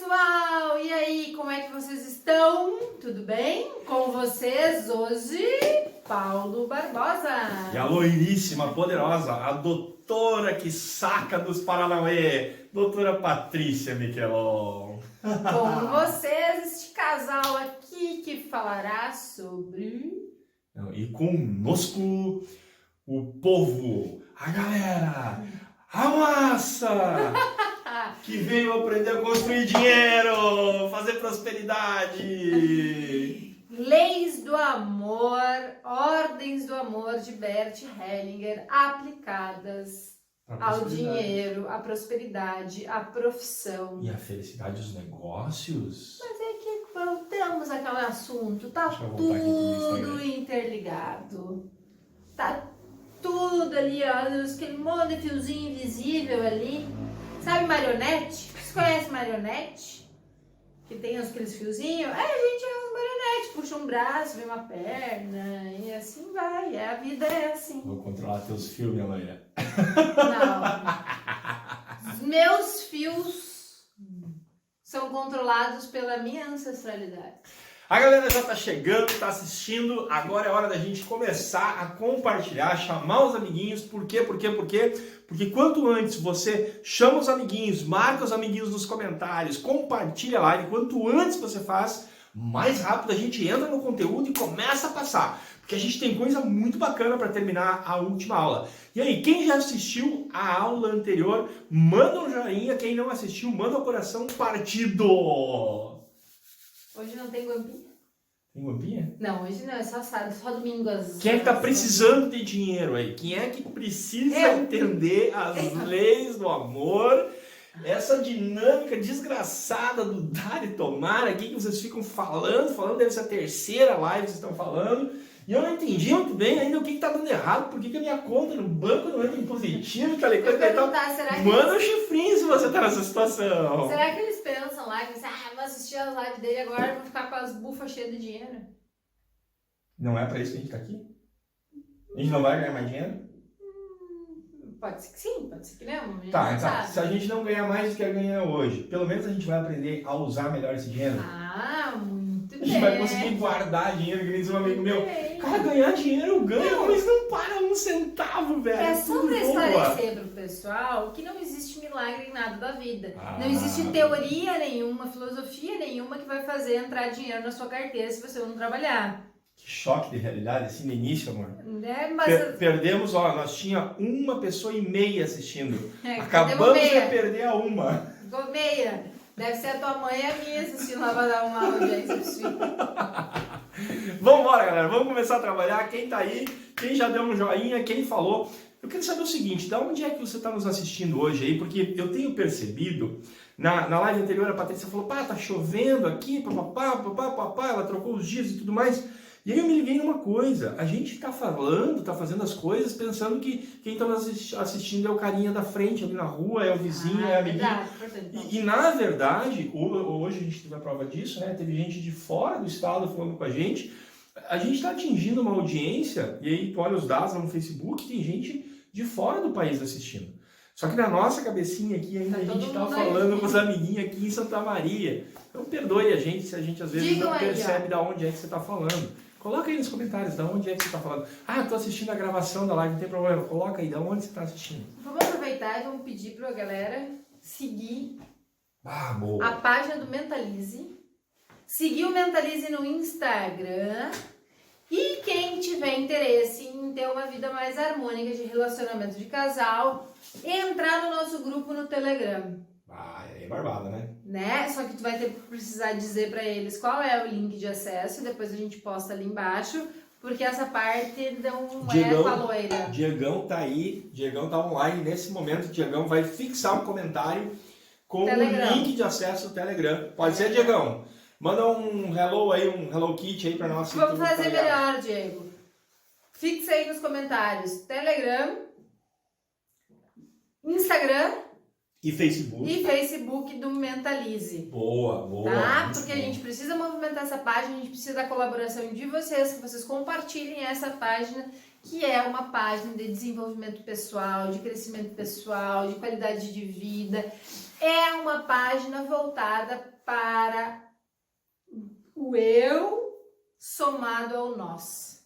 pessoal! E aí, como é que vocês estão? Tudo bem? Com vocês hoje, Paulo Barbosa. E a loiríssima, poderosa, a doutora que saca dos Paranauê, doutora Patrícia Miquelon. Com vocês, este casal aqui que falará sobre... E conosco, o povo, a galera, a massa, que veio aprender a construir dinheiro, fazer prosperidade. Leis do amor, ordens do amor de Bert Hellinger aplicadas ao dinheiro, à prosperidade, à profissão. E a felicidade dos negócios. Mas é que voltamos àquele assunto, tá Deixa eu voltar aqui pro tudo Instagram. interligado. Tá tudo ali, ó, aquele monte de fiozinho invisível ali. Sabe marionete? Vocês conhecem marionete? Que tem aqueles fiozinhos? É, a gente é uma marionete, puxa um braço, vem uma perna e assim vai. A vida é assim. Vou controlar teus fios, minha loira. Não. Os meus fios são controlados pela minha ancestralidade. A galera já tá chegando, tá assistindo, agora é hora da gente começar a compartilhar, chamar os amiguinhos. Por quê? Porque quanto antes você chama os amiguinhos, marca os amiguinhos nos comentários, compartilha a live, quanto antes você faz, mais rápido a gente entra no conteúdo e começa a passar. Porque a gente tem coisa muito bacana para terminar a última aula. E aí, quem já assistiu a aula anterior, manda um joinha, quem não assistiu, manda o coração partido. Hoje não tem guampinha? Tem guampinha? Não, hoje não, é só sábado, só domingo às... Quem é que tá precisando de dinheiro aí? Quem é que precisa entender as leis do amor? Essa dinâmica desgraçada do dar e tomar aqui que vocês ficam falando, deve ser a terceira live que vocês estão falando. E eu não entendi muito bem ainda o que tá dando errado, por que a minha conta no banco não entra em positivo, tá ligado? Então, manda um chifrinho se você tá nessa situação. Será que eles pensam lá, que vou assistir as lives dele agora, vou ficar com as bufas cheias de dinheiro? Não é pra isso que a gente tá aqui? A gente não vai ganhar mais dinheiro? Pode ser que sim, pode ser que não. Tá. Se a gente não ganhar mais do que ganha hoje, pelo menos a gente vai aprender a usar melhor esse dinheiro. Ah, muito bem. A gente vai conseguir guardar dinheiro, que nem diz um amigo meu. Cara, ganhar dinheiro eu ganho, mas não para um centavo, velho. É só tudo pra boa. esclarecer pro pessoal que não existe milagre em nada da vida. Ah. Não existe teoria nenhuma, filosofia nenhuma que vai fazer entrar dinheiro na sua carteira se você não trabalhar. Que choque de realidade, assim, no início, amor. Né? Mas... Perdemos, ó, nós tinha uma pessoa e meia assistindo. É, Acabamos meia. de perder a uma. Ficou meia. Deve ser a tua mãe e a minha assistindo lá pra dar uma audiência pros filhos. Vambora, galera. Vamos começar a trabalhar. Quem tá aí, quem já deu um joinha, quem falou. Eu quero saber o seguinte, da onde é que você está nos assistindo hoje aí? Porque eu tenho percebido, na live anterior a Patrícia falou, pá, tá chovendo aqui, papapá, ela trocou os dias e tudo mais. E aí eu me liguei numa coisa, a gente tá falando, tá fazendo as coisas pensando que quem tá nos assistindo é o carinha da frente ali na rua, é o vizinho, é a amiguinho. E na verdade, hoje a gente teve a prova disso, né? Teve gente de fora do estado falando com a gente está atingindo uma audiência, e aí tu olha os dados lá no Facebook, tem gente de fora do país assistindo. Só que na nossa cabecinha aqui ainda a gente tá falando com os amiguinhos aqui em Santa Maria. Então perdoe a gente se a gente às vezes não percebe de onde é que você tá falando. Coloca aí nos comentários de onde é que você tá falando. Ah, tô assistindo a gravação da live, não tem problema. Coloca aí de onde você tá assistindo. Vamos aproveitar e vamos pedir pra galera seguir boa. a página do Mentalize. Seguir o Mentalize no Instagram. E quem tiver interesse em ter uma vida mais harmônica de relacionamento de casal, entrar no nosso grupo no Telegram. É barbada, né? Só que tu vai ter que precisar dizer pra eles qual é o link de acesso, depois a gente posta ali embaixo, porque essa parte não é com a loira. Diegão tá aí, Diegão tá online nesse momento, Diegão vai fixar um comentário com Telegram. o link de acesso ao Telegram. Pode ser, Diegão? Manda um hello aí, um hello kit aí pra nós. Vamos fazer melhor, Diego. Fixa aí nos comentários. Telegram, Instagram e Facebook do Mentalize. Boa. Tá? Porque a gente precisa movimentar essa página, a gente precisa da colaboração de vocês, que vocês compartilhem essa página que é uma página de desenvolvimento pessoal, de crescimento pessoal, de qualidade de vida. É uma página voltada para o eu somado ao nós.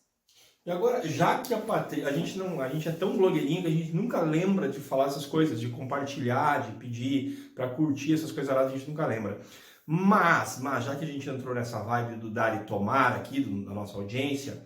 E agora, já que a Patrícia, a gente é tão blogueirinho que a gente nunca lembra de falar essas coisas, de compartilhar, de pedir para curtir essas coisas lá, a gente nunca lembra. Mas já que a gente entrou nessa vibe do dar e tomar aqui, da nossa audiência,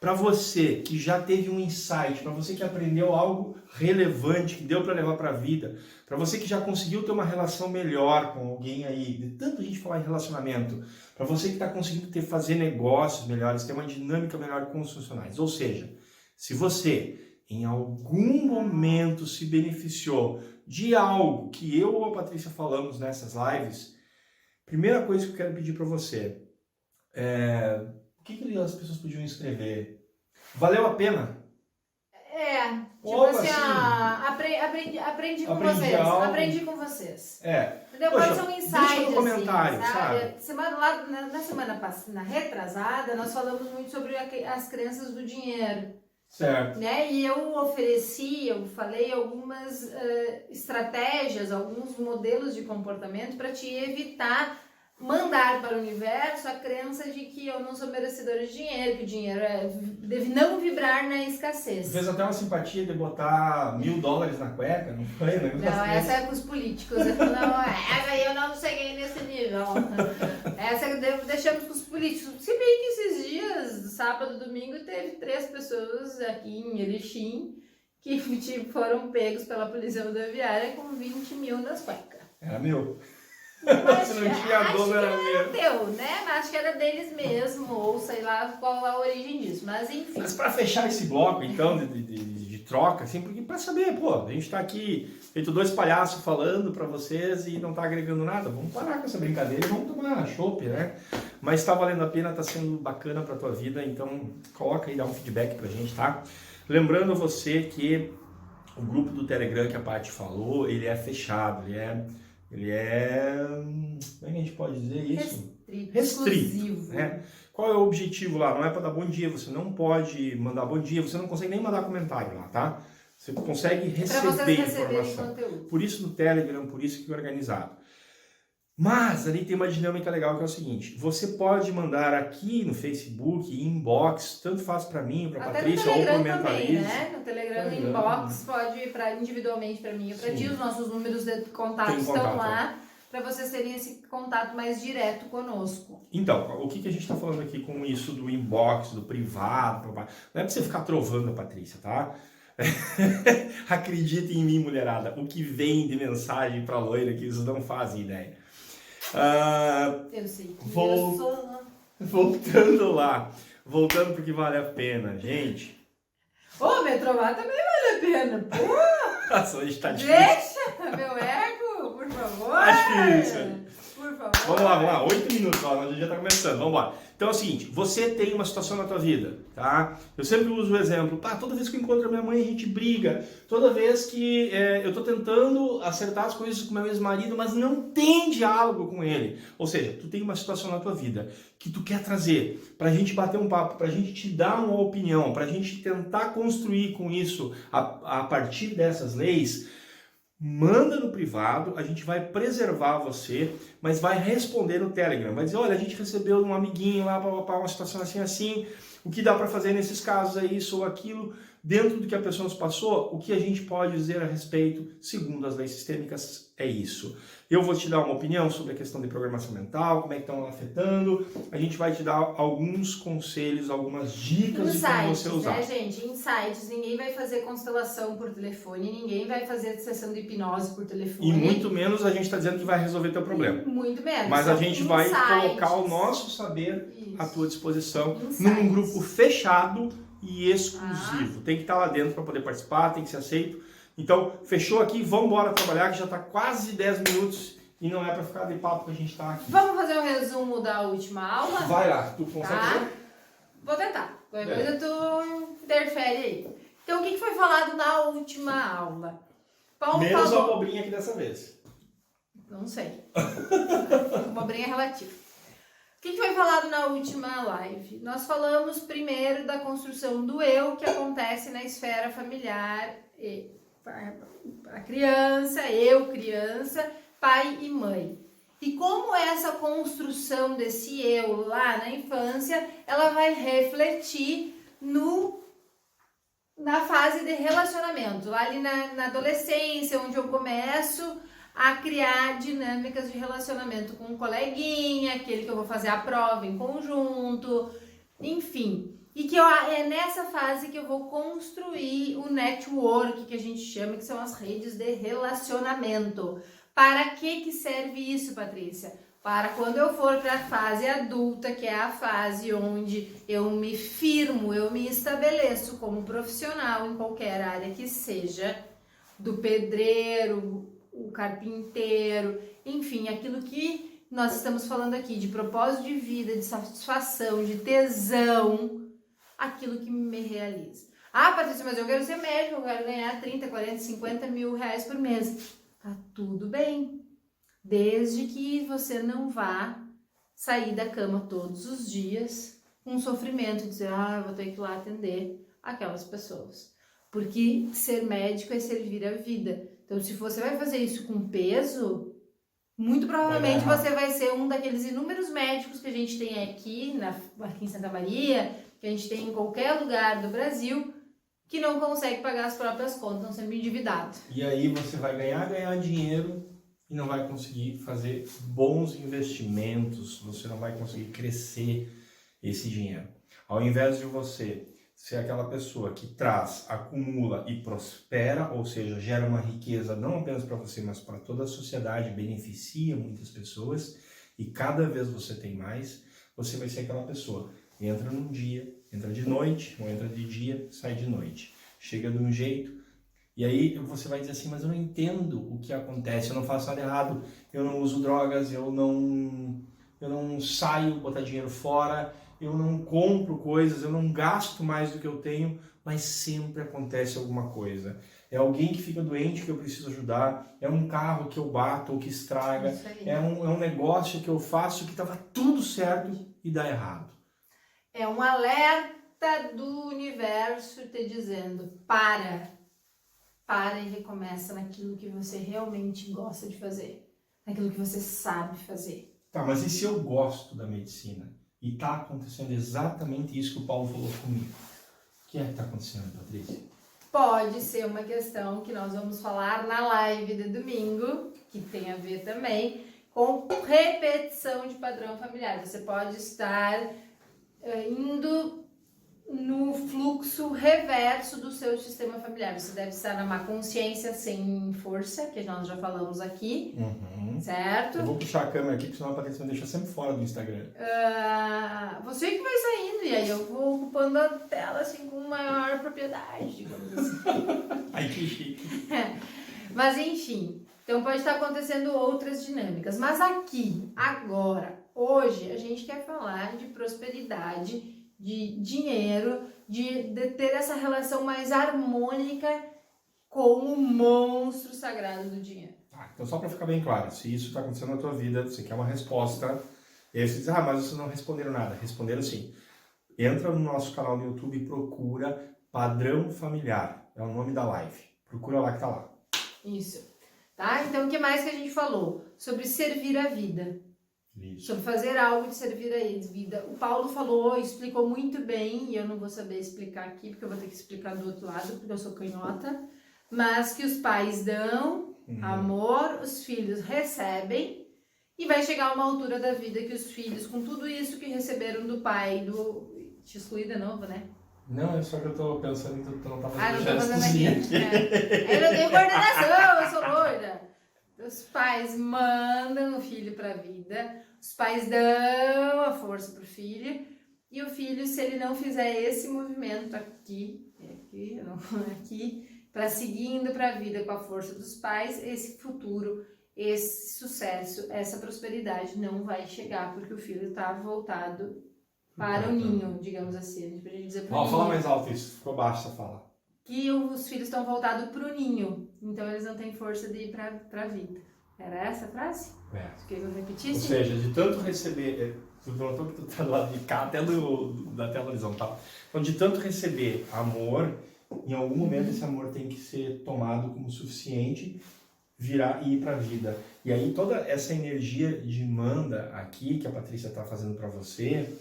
para você que já teve um insight, para você que aprendeu algo relevante, que deu para levar para a vida, para você que já conseguiu ter uma relação melhor com alguém aí, de tanto a gente falar em relacionamento, para você que está conseguindo fazer negócios melhores, ter uma dinâmica melhor com os funcionários. Ou seja, se você em algum momento se beneficiou de algo que eu ou a Patrícia falamos nessas lives, primeira coisa que eu quero pedir para você é... O que as pessoas podiam escrever? Valeu a pena? Tipo assim, aprendi com vocês. Algo. Aprendi com vocês. Entendeu? Pode ser um insight, deixa no comentário, sabe? Na semana passada, retrasada, nós falamos muito sobre as crenças do dinheiro. Certo. Né? E eu falei algumas estratégias, alguns modelos de comportamento para te evitar mandar para o universo a crença de que eu não sou merecedora de dinheiro, que o dinheiro deve não vibrar na escassez. Fez até uma simpatia de botar $1.000 na cueca, não foi? Não, essa é com os políticos. Não, eu não cheguei nesse nível. Essa deixamos com os políticos. Se bem que esses dias, sábado, domingo, teve 3 pessoas aqui em Erechim que foram pegos pela polícia rodoviária com 20 mil nas cuecas. Era meu. Mas, se não tinha dono, era meu. Teu, né? Mas acho que era deles mesmo, ou sei lá qual a origem disso, mas enfim. Mas para fechar esse bloco, então, de troca, assim, porque para saber, pô, a gente tá aqui, feito 2 palhaços falando para vocês e não tá agregando nada, vamos parar com essa brincadeira e vamos tomar chopp, né? Mas tá valendo a pena, tá sendo bacana pra tua vida, então coloca aí, dá um feedback pra gente, tá? Lembrando você que o grupo do Telegram que a Paty falou, ele é fechado, ele é, como é que a gente pode dizer isso? Restrito, né? Qual é o objetivo lá? Não é para dar bom dia, você não pode mandar bom dia, você não consegue nem mandar comentário lá, tá? Você consegue receber informação. Por isso no Telegram, por isso que é organizado. Mas ali tem uma dinâmica legal que é o seguinte, você pode mandar aqui no Facebook, inbox, tanto faz para mim, para Patrícia, ou para o Mentalize. Né? No Telegram, inbox, pode ir individualmente para mim ou para ti, os nossos números de contato estão lá, para vocês terem esse contato mais direto conosco. Então, o que a gente está falando aqui com isso do inbox, do privado, não é para você ficar trovando a Patrícia, tá? Acredita em mim, mulherada, o que vem de mensagem para loira que vocês não fazem ideia. Eu sei que voltando porque vale a pena, gente. Ô, Metromar também vale a pena, pô! Nossa, a gente tá difícil. Deixa meu ego, por favor. Acho que isso aí. Por favor. Vamos lá, 8 minutos, ó, o dia tá começando, vamos embora. Então é o seguinte, você tem uma situação na tua vida, tá? Eu sempre uso o exemplo, toda vez que eu encontro a minha mãe a gente briga, toda vez que eu tô tentando acertar as coisas com meu ex-marido, mas não tem diálogo com ele. Ou seja, tu tem uma situação na tua vida que tu quer trazer pra gente bater um papo, pra gente te dar uma opinião, pra gente tentar construir com isso a partir dessas leis. Manda no privado, a gente vai preservar você, mas vai responder no Telegram. Vai dizer, olha, a gente recebeu um amiguinho lá, uma situação assim, o que dá para fazer nesses casos é isso ou aquilo, dentro do que a pessoa nos passou, o que a gente pode dizer a respeito, segundo as leis sistêmicas, é isso. Eu vou te dar uma opinião sobre a questão de programação mental, como é que estão afetando, a gente vai te dar alguns conselhos, algumas dicas de como você usar. Né, gente? Insights, ninguém vai fazer constelação por telefone, ninguém vai fazer sessão de hipnose por telefone. E muito menos a gente está dizendo que vai resolver teu problema. Muito menos. Mas a gente vai colocar o nosso saber à tua disposição num grupo fechado e exclusivo. Tem que estar lá dentro para poder participar, tem que ser aceito. Então, fechou aqui, vamos embora trabalhar, que já está quase 10 minutos e não é para ficar de papo que a gente está aqui. Vamos fazer um resumo da última aula? Vai lá, tu consegue fazer? Vou tentar, qualquer coisa tu interfere aí. Então, o que foi falado na última aula? Paulo Menos falou... a abobrinha aqui dessa vez. Não sei. Abobrinha relativa. O que foi falado na última live? Nós falamos primeiro da construção do eu que acontece na esfera familiar, a criança, eu criança, pai e mãe. E como essa construção desse eu lá na infância, ela vai refletir na fase de relacionamento, ali na adolescência, onde eu começo a criar dinâmicas de relacionamento com um coleguinha, aquele que eu vou fazer a prova em conjunto, enfim. E que é nessa fase que eu vou construir o network, que a gente chama, que são as redes de relacionamento. Para que serve isso, Patrícia? Para quando eu for para a fase adulta, que é a fase onde eu me firmo, eu me estabeleço como profissional em qualquer área que seja, do pedreiro, o carpinteiro, enfim, aquilo que nós estamos falando aqui de propósito de vida, de satisfação, de tesão, aquilo que me realiza. Ah, Patrícia, mas eu quero ser médico, eu quero ganhar 30, 40, 50 mil reais por mês. Tá tudo bem, desde que você não vá sair da cama todos os dias com sofrimento, dizer, eu vou ter que ir lá atender aquelas pessoas. Porque ser médico é servir a vida. Então, se você vai fazer isso com peso, muito provavelmente você vai ser um daqueles inúmeros médicos que a gente tem aqui em Santa Maria, que a gente tem em qualquer lugar do Brasil, que não consegue pagar as próprias contas, estão sempre endividados. E aí você vai ganhar dinheiro e não vai conseguir fazer bons investimentos, você não vai conseguir crescer esse dinheiro. Ao invés de você ser aquela pessoa que traz, acumula e prospera, ou seja, gera uma riqueza não apenas para você, mas para toda a sociedade, beneficia muitas pessoas e cada vez você tem mais, você vai ser aquela pessoa. Entra num dia, entra de noite, ou entra de dia, sai de noite. Chega de um jeito, e aí você vai dizer assim, mas eu não entendo o que acontece, eu não faço nada errado, eu não uso drogas, eu não saio botar dinheiro fora, eu não compro coisas, eu não gasto mais do que eu tenho, mas sempre acontece alguma coisa. É alguém que fica doente que eu preciso ajudar, é um carro que eu bato ou que estraga, é um negócio que eu faço que estava tudo certo e dá errado. É um alerta do universo te dizendo, para e recomeça naquilo que você realmente gosta de fazer, naquilo que você sabe fazer. Tá, mas e se eu gosto da medicina? E está acontecendo exatamente isso que o Paulo falou comigo. O que é que está acontecendo, Patrícia? Pode ser uma questão que nós vamos falar na live de domingo, que tem a ver também com repetição de padrão familiar. Você pode estar indo no fluxo reverso do seu sistema familiar. Você deve estar na má consciência sem força, que nós já falamos aqui, certo? Eu vou puxar a câmera aqui, porque senão a Patrícia me deixa sempre fora do Instagram. Você que vai saindo, e aí eu vou ocupando a tela assim com maior propriedade, digamos assim. Ai, que chique. Mas enfim, então pode estar acontecendo outras dinâmicas. Mas aqui, agora, hoje, a gente quer falar de prosperidade, de dinheiro, de ter essa relação mais harmônica com o monstro sagrado do dinheiro. Então só para ficar bem claro, se isso está acontecendo na tua vida, você quer uma resposta, e aí você diz, mas vocês não responderam nada. Responderam sim. Entra no nosso canal no YouTube e procura Padrão Familiar, é o nome da live. Procura lá que tá lá. Isso. Tá? Então o que mais que a gente falou? Sobre servir a vida. Isso. Sobre fazer algo de servir a vida. O Paulo falou, explicou muito bem, e eu não vou saber explicar aqui, porque eu vou ter que explicar do outro lado, porque eu sou canhota, mas que os pais dão amor, os filhos recebem, e vai chegar uma altura da vida que os filhos, com tudo isso que receberam do pai, te excluí de novo, né? Não, é só que eu tô pensando que tu não tá fazendo não tô fazendo aqui. Eu não tenho coordenação, eu sou loira. Os pais mandam o filho pra vida, os pais dão a força pro filho, e o filho, se ele não fizer esse movimento aqui, para seguir indo para a vida com a força dos pais, esse futuro, esse sucesso, essa prosperidade não vai chegar, porque o filho está voltado para o ninho, digamos assim. A gente podia dizer para o ninho. Fala mais alto isso, ficou baixo essa fala. Que os filhos estão voltados para o ninho, então eles não têm força de ir para a vida. Era essa a frase? É. Tu quer que eu Ou repetisse? seja, de tanto receber, tu notou que tu tá do lado de cá, até da tela horizontal. Então, de tanto receber amor, em algum momento esse amor tem que ser tomado como suficiente, virar e ir para a vida. E aí toda essa energia de manda aqui, que a Patrícia tá fazendo para você,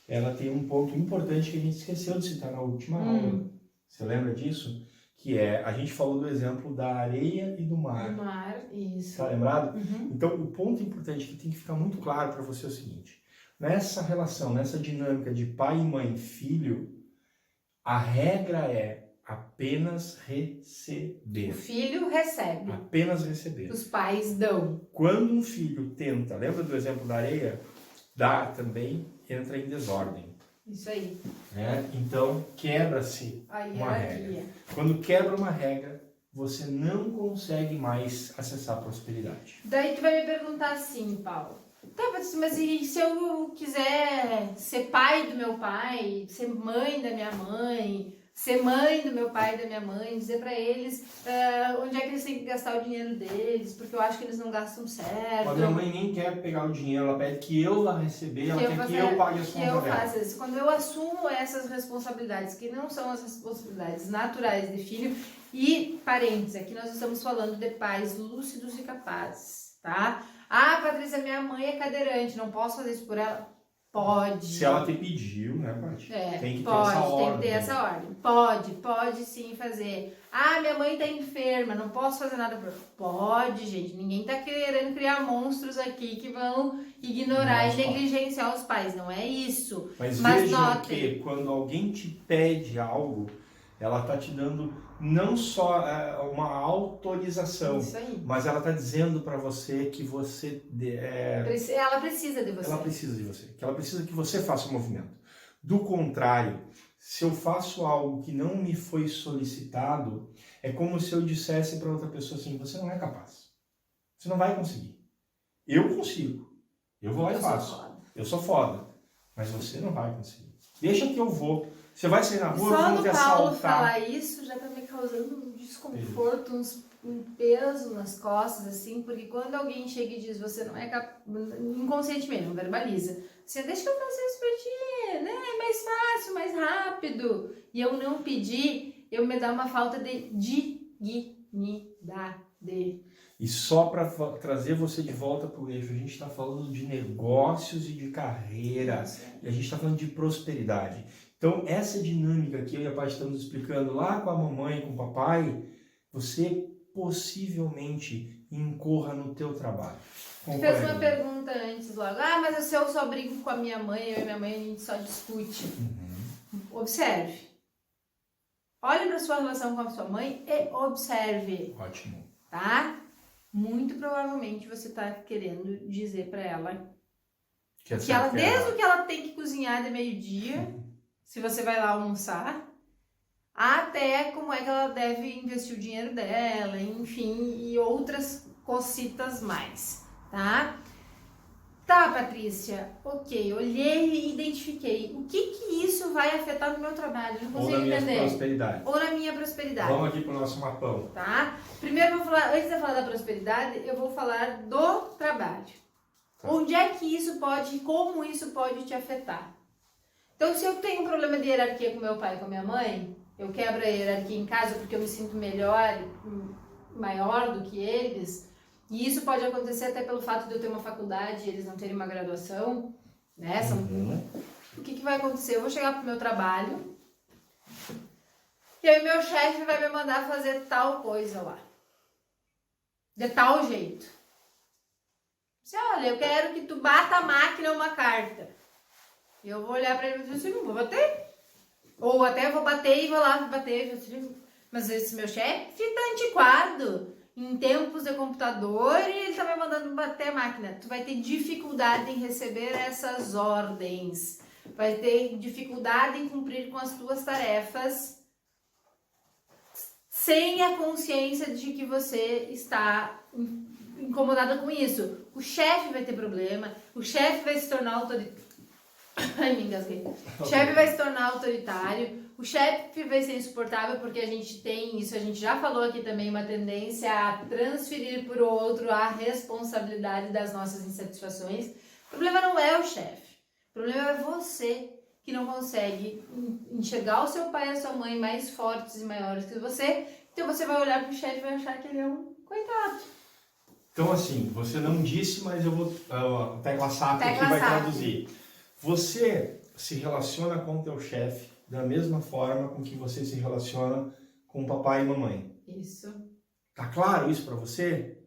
ela tem um ponto importante que a gente esqueceu de citar na última aula. Você lembra disso? Que é, a gente falou do exemplo da areia e do mar. Do mar, isso. Tá lembrado? Uhum. Então, o ponto importante que tem que ficar muito claro para você é o seguinte: nessa relação, nessa dinâmica de pai, mãe, filho, a regra é apenas receber. O filho recebe, Apenas receber. os pais dão. Quando um filho tenta, lembra do exemplo da areia? Dar também entra em desordem. Isso aí. Né? Então, quebra-se A uma regra. hierarquia. Quando quebra uma regra, você não consegue mais acessar a prosperidade. Daí tu vai me perguntar assim, Paulo. Tá, mas e se eu quiser ser pai do meu pai, ser mãe da minha mãe, ser mãe do meu pai e da minha mãe, dizer pra eles onde é que eles têm que gastar o dinheiro deles, porque eu acho que eles não gastam certo. A minha mãe nem quer pegar o dinheiro, ela pede que eu vá receber, ela quer que eu pague as que contas eu dela. faça isso. Quando eu assumo essas responsabilidades, que não são as responsabilidades naturais de filho, e parênteses, aqui nós estamos falando de pais lúcidos e capazes, tá? Ah, Patrícia, minha mãe é cadeirante, não posso fazer isso por ela? Pode. Se ela te pediu, né, Paty? Tem que ter pode, essa ordem. tem que ter essa ordem. Pode sim fazer. Ah, minha mãe tá enferma, não posso fazer nada por ela. Pode, gente. Ninguém tá querendo criar monstros aqui que vão ignorar e negligenciar os pais. Não é isso. Mas vejam notem que quando alguém te pede algo, ela tá te dando não só uma autorização, isso aí. mas ela tá dizendo para você que você Ela precisa de você. ela precisa de você, que ela precisa que você faça o movimento. Do contrário, se eu faço algo que não me foi solicitado, é como se eu dissesse para outra pessoa assim: você não é capaz, você não vai conseguir. Eu consigo, eu vou lá e faço. Eu sou foda, mas você não vai conseguir. Deixa que eu vou. Você vai sair na rua, vamos te assaltar. Só do Paulo falar isso já tá me causando um desconforto, um peso nas costas, assim, porque quando alguém chega e diz você não é capaz, inconscientemente, não verbaliza, você deixa que eu faça isso pra ti, né? É mais fácil, mais rápido. E eu não pedir, eu me dá uma falta de dignidade. E só para trazer você de volta para o eixo, a gente está falando de negócios e de carreira, e a gente está falando de prosperidade. Então, essa dinâmica que eu e a Paty estamos explicando lá com a mamãe e com o papai, você possivelmente incorra no teu trabalho. Tu fez uma pergunta antes logo, mas se eu só brigo com a minha mãe, eu e minha mãe a gente só discute. Observe. Olhe para sua relação com a sua mãe e observe. Ótimo. Tá? Muito provavelmente você tá querendo dizer para ela que ela, desde o que ela tem que cozinhar de meio-dia, se você vai lá almoçar, até como é que ela deve investir o dinheiro dela, enfim, e outras cositas mais, tá? Tá, Patrícia, ok, olhei e identifiquei. O que isso vai afetar no meu trabalho? Não consigo entender. Prosperidade. Ou na minha prosperidade. Vamos aqui pro nosso mapão. Tá? Primeiro eu vou falar, antes de falar da prosperidade, eu vou falar do trabalho. Tá. Onde é que isso pode, como isso pode te afetar? Então, se eu tenho um problema de hierarquia com meu pai e com minha mãe, eu quebro a hierarquia em casa porque eu me sinto melhor, maior do que eles, e isso pode acontecer até pelo fato de eu ter uma faculdade e eles não terem uma graduação, né? O que vai acontecer? Eu vou chegar pro meu trabalho e aí meu chefe vai me mandar fazer tal coisa lá. De tal jeito. Você olha, eu quero que tu bata a máquina uma carta. Eu vou olhar pra ele e dizer assim, não vou bater. Ou até vou bater e vou lá bater. Mas esse meu chefe tá antiquado. Em tempos de computador e ele tá me mandando bater a máquina. Tu vai ter dificuldade em receber essas ordens. Vai ter dificuldade em cumprir com as tuas tarefas sem a consciência de que você está incomodada com isso. O chefe vai ter problema, o chefe vai se tornar autoritário. Ai, me engasguei. O chefe vai se tornar autoritário, O chefe vai ser insuportável porque a gente tem isso, a gente já falou aqui também, uma tendência a transferir para o outro a responsabilidade das nossas insatisfações. O problema não é o chefe, o problema é você que não consegue enxergar o seu pai e a sua mãe mais fortes e maiores que você. Então você vai olhar para o chefe e vai achar que ele é um coitado. Então assim, você não disse, mas eu vou... Tecla SAP aqui vai traduzir. Você se relaciona com o teu chefe da mesma forma com que você se relaciona com papai e mamãe. Isso. Tá claro isso para você?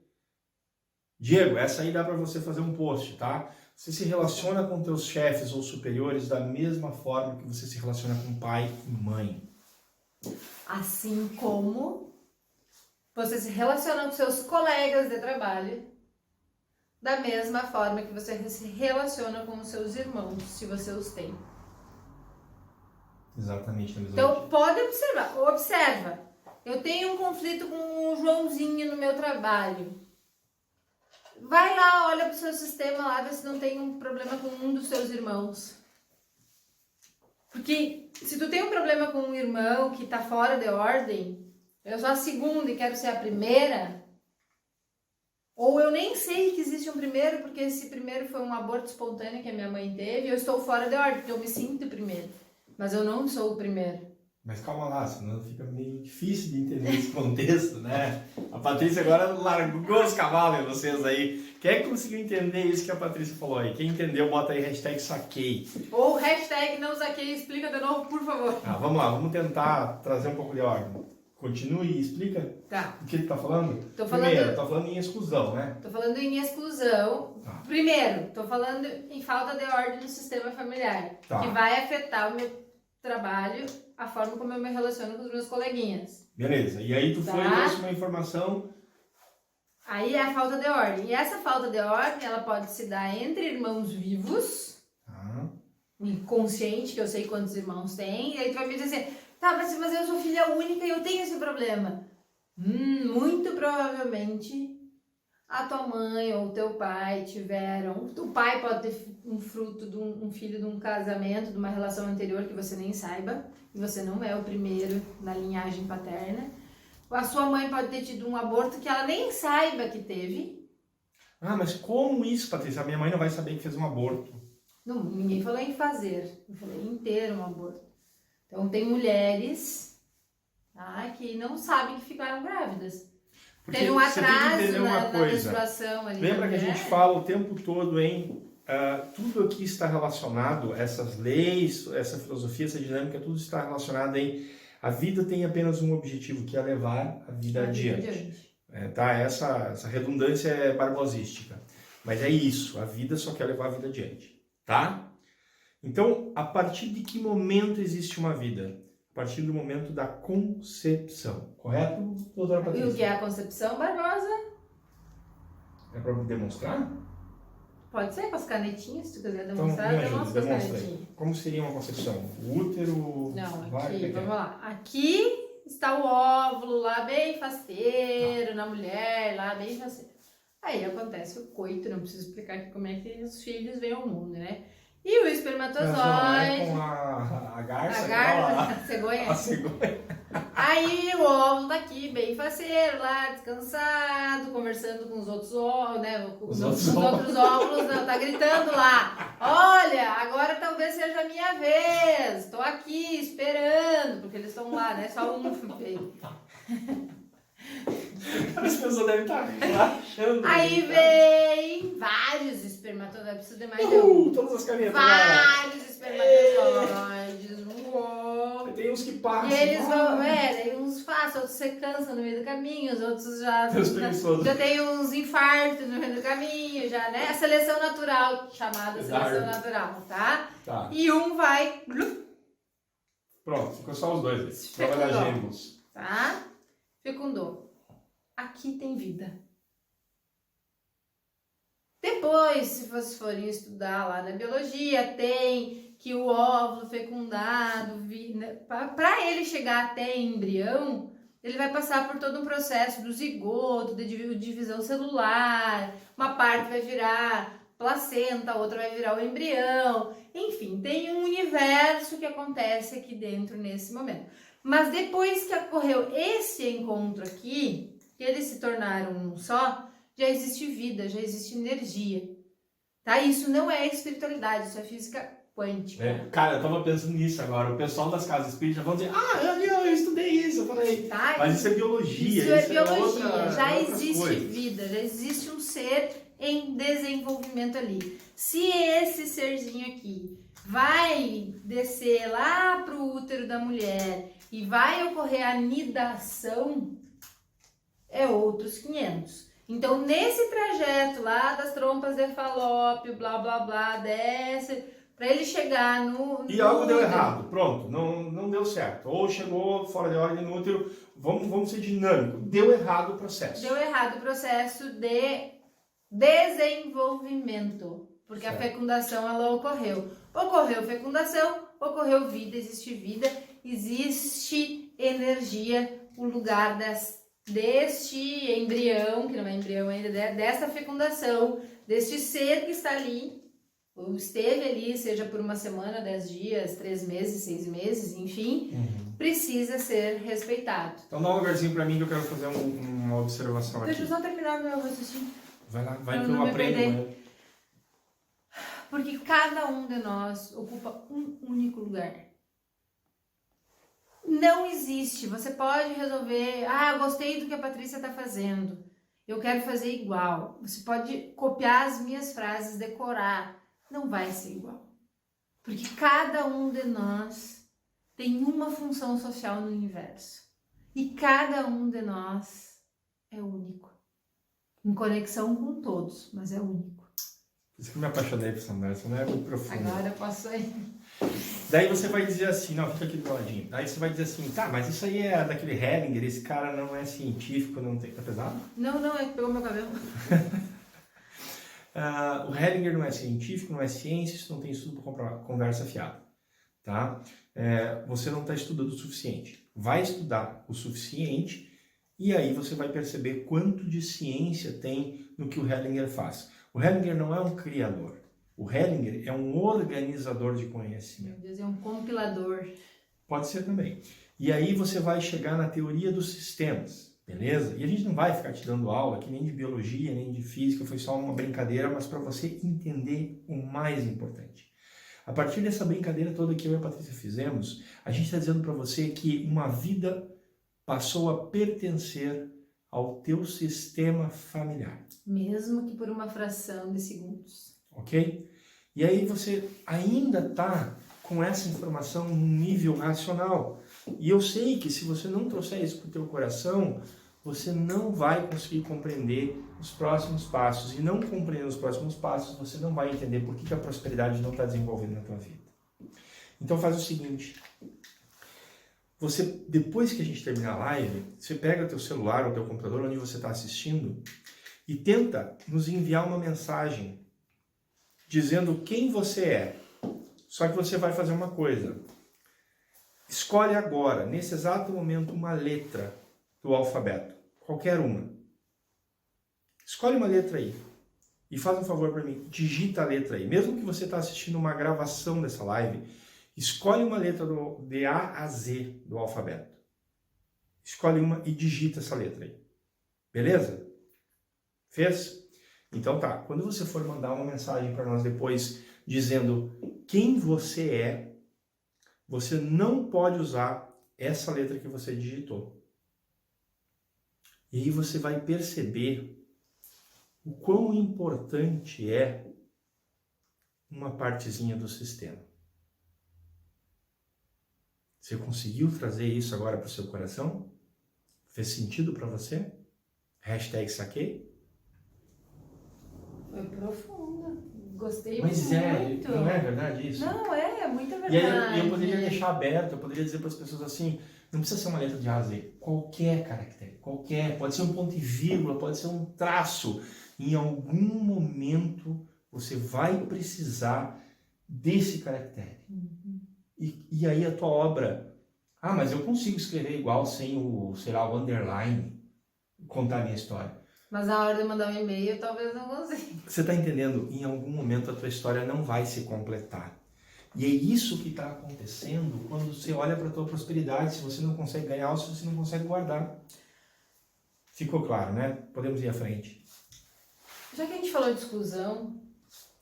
Diego, essa aí dá para você fazer um post, tá? Você se relaciona com teus chefes ou superiores da mesma forma que você se relaciona com pai e mãe. Assim como você se relaciona com seus colegas de trabalho da mesma forma que você se relaciona com os seus irmãos, se você os tem. Exatamente. Então, pode observar. Observa. Eu tenho um conflito com o Joãozinho no meu trabalho. Vai lá, olha pro seu sistema lá, vê se não tem um problema com um dos seus irmãos. Porque se tu tem um problema com um irmão que tá fora de ordem, eu sou a segunda e quero ser a primeira, ou eu nem sei que existe um primeiro, porque esse primeiro foi um aborto espontâneo que a minha mãe teve, e eu estou fora de ordem, porque eu me sinto primeiro. Mas eu não sou o primeiro. Mas calma lá, senão fica meio difícil de entender esse contexto, né? A Patrícia agora largou os cavalos em vocês aí. Quem é que conseguiu entender isso que a Patrícia falou aí? Quem entendeu, bota aí hashtag saquei. Ou hashtag não saquei, explica de novo, por favor. Vamos lá, vamos tentar trazer um pouco de ordem. Continue e explica. Tá. O que ele tá falando? Tô falando... Primeiro, tá falando em exclusão, né? Tô falando em exclusão. Tá. Primeiro, tô falando em falta de ordem no sistema familiar. Tá. Que vai afetar o meu trabalho, a forma como eu me relaciono com os meus coleguinhas. Beleza. E aí tu Tá. foi e trouxe uma informação... Aí é a falta de ordem. E essa falta de ordem, ela pode se dar entre irmãos vivos, inconsciente, que eu sei quantos irmãos tem, e aí tu vai me dizer assim, tá, mas eu sou filha única e eu tenho esse problema. Muito provavelmente a tua mãe ou o teu pai tiveram... O pai pode ter um fruto de um filho de um casamento, de uma relação anterior que você nem saiba, e você não é o primeiro na linhagem paterna. A sua mãe pode ter tido um aborto que ela nem saiba que teve. Mas como isso, Patrícia? A minha mãe não vai saber que fez um aborto. Não, ninguém falou em fazer, eu falei em ter um aborto. Então tem mulheres que não sabem que ficaram grávidas. Porque teve um você tem que atraso entender uma na coisa. menstruação ali. Lembra que a gente fala o tempo todo em tudo aqui está relacionado, essas leis, essa filosofia, essa dinâmica, tudo está relacionado em a vida tem apenas um objetivo, que é levar a vida adiante. Essa redundância é barbosística. Mas é isso, a vida só quer levar a vida adiante. Tá? Então, a partir de que momento existe uma vida? A partir do momento da concepção. Correto, doutora Patrícia? E o que é a concepção, Barbosa? É para demonstrar? Pode ser com as canetinhas, se tu quiser Então, demonstrar, me eu ajuda, demonstro com as demonstra aí. canetinhas. Como seria uma concepção? O útero... Não, aqui, vamos lá. Aqui está o óvulo lá bem faceiro, na mulher lá bem faceiro. Aí acontece o coito, não preciso explicar aqui como é que os filhos vêm ao mundo, né? E o espermatozoide... É com a garça? A cegonha. A cegonha. Aí o óvulo tá aqui, bem faceiro, lá, descansado, conversando com os outros óvulos, né? Os outros óvulos, tá gritando lá. Olha, agora talvez seja a minha vez. Tô aqui esperando, porque eles estão lá, né? Só um veio. As pessoas devem estar relaxando. Aí vem vários espermatozoides, preciso de mais de um. Todas as canetas. Vários espermatozoides. Uou. Tem uns que passam. E eles vão, daí uns passam, outros se cansam no meio do caminho, os outros já tem uns infartos no meio do caminho, já, né? A seleção natural, chamada seleção natural, tá? E um vai... Pronto, ficou só os dois aí. Fecundou. Prova da gêmeos. Tá? Fecundou. Aqui tem vida. Depois, se vocês forem estudar lá na biologia, tem que o óvulo fecundado, para ele chegar até embrião, ele vai passar por todo um processo do zigoto, de divisão celular, uma parte vai virar placenta, a outra vai virar o embrião. Enfim, tem um universo que acontece aqui dentro nesse momento. Mas depois que ocorreu esse encontro aqui, que eles se tornaram um só, já existe vida, já existe energia. Tá? Isso não é espiritualidade, isso é física quântica. Cara, eu tava pensando nisso agora. O pessoal das casas espíritas vão dizer, eu estudei isso, eu falei, tá? mas isso é biologia. Isso é biologia, já é existe coisas. vida, já existe um ser em desenvolvimento ali. Se esse serzinho aqui vai descer lá pro útero da mulher e vai ocorrer a nidação, é outros 500. Então, nesse trajeto lá das trompas de falópio, blá, blá, blá, desce, para ele chegar no... E algo deu errado, pronto, não deu certo. Ou chegou fora de ordem no útero, vamos ser dinâmico. Deu errado o processo. Deu errado o processo de desenvolvimento, porque certo. A fecundação, ela ocorreu. Ocorreu fecundação, ocorreu vida, existe energia, o lugar deste embrião, que não é embrião ainda, dessa fecundação, deste ser que está ali, ou esteve ali, seja por uma semana, 10 dias, 3 meses, 6 meses, enfim, precisa ser respeitado. Então dá um lugarzinho pra mim que eu quero fazer uma observação aqui. Deixa eu só terminar o meu raciocínio. Vai lá, vai que eu aprendo, né? Porque cada um de nós ocupa um único lugar. Não existe. Você pode resolver, gostei do que a Patrícia está fazendo, eu quero fazer igual. Você pode copiar as minhas frases, decorar. Não vai ser igual. Porque cada um de nós tem uma função social no universo. E cada um de nós é único. Em conexão com todos, mas é único. Por isso que eu me apaixonei por essa mulher, essa mulher é muito profunda. Agora eu posso ir. Daí você vai dizer assim, não, fica aqui do ladinho. Daí você vai dizer assim, tá, mas isso aí é daquele Hellinger, esse cara não é científico, não tem... Tá pesado? Não, é que pegou meu cabelo. O Hellinger não é científico, não é ciência, isso não tem estudo para comprar conversa fiada, tá? Você não está estudando o suficiente. Vai estudar o suficiente e aí você vai perceber quanto de ciência tem no que o Hellinger faz. O Hellinger não é um criador. O Hellinger é um organizador de conhecimento. Meu Deus, é um compilador. Pode ser também. E aí você vai chegar na teoria dos sistemas, beleza? E a gente não vai ficar te dando aula aqui nem de biologia, nem de física, foi só uma brincadeira, mas para você entender o mais importante. A partir dessa brincadeira toda que eu e a Patrícia fizemos, a gente está dizendo para você que uma vida passou a pertencer ao teu sistema familiar. Mesmo que por uma fração de segundos. Ok? E aí você ainda está com essa informação no nível racional. E eu sei que se você não trouxer isso para o teu coração, você não vai conseguir compreender os próximos passos. E não compreendendo os próximos passos, você não vai entender por que a prosperidade não está desenvolvendo na tua vida. Então faz o seguinte. Você, depois que a gente terminar a live, você pega o teu celular ou o teu computador onde você está assistindo e tenta nos enviar uma mensagem dizendo quem você é. Só que você vai fazer uma coisa. Escolhe agora, nesse exato momento, uma letra do alfabeto. Qualquer uma. Escolhe uma letra aí. E faz um favor para mim. Digita a letra aí. Mesmo que você está assistindo uma gravação dessa live, escolhe uma letra de A a Z do alfabeto. Escolhe uma e digita essa letra aí. Beleza? Fez? Então tá, quando você for mandar uma mensagem para nós depois dizendo quem você é, você não pode usar essa letra que você digitou. E aí você vai perceber o quão importante é uma partezinha do sistema. Você conseguiu trazer isso agora para o seu coração? Fez sentido para você? Hashtag saquei? Foi profunda. Gostei Mas muito. Não é verdade isso? Não, é muita verdade. E aí eu poderia deixar aberto, eu poderia dizer para as pessoas assim, não precisa ser uma letra de A a Z, qualquer caractere, qualquer, pode ser um ponto e vírgula, pode ser um traço. Em algum momento você vai precisar desse caractere. E aí a tua obra, mas eu consigo escrever igual sem o, sei lá, o underline, contar a minha história. Mas na hora de mandar um e-mail, talvez não consiga. Você está entendendo? Em algum momento a tua história não vai se completar. E é isso que está acontecendo quando você olha para a tua prosperidade, se você não consegue ganhar ou se você não consegue guardar. Ficou claro, né? Podemos ir à frente. Já que a gente falou de exclusão...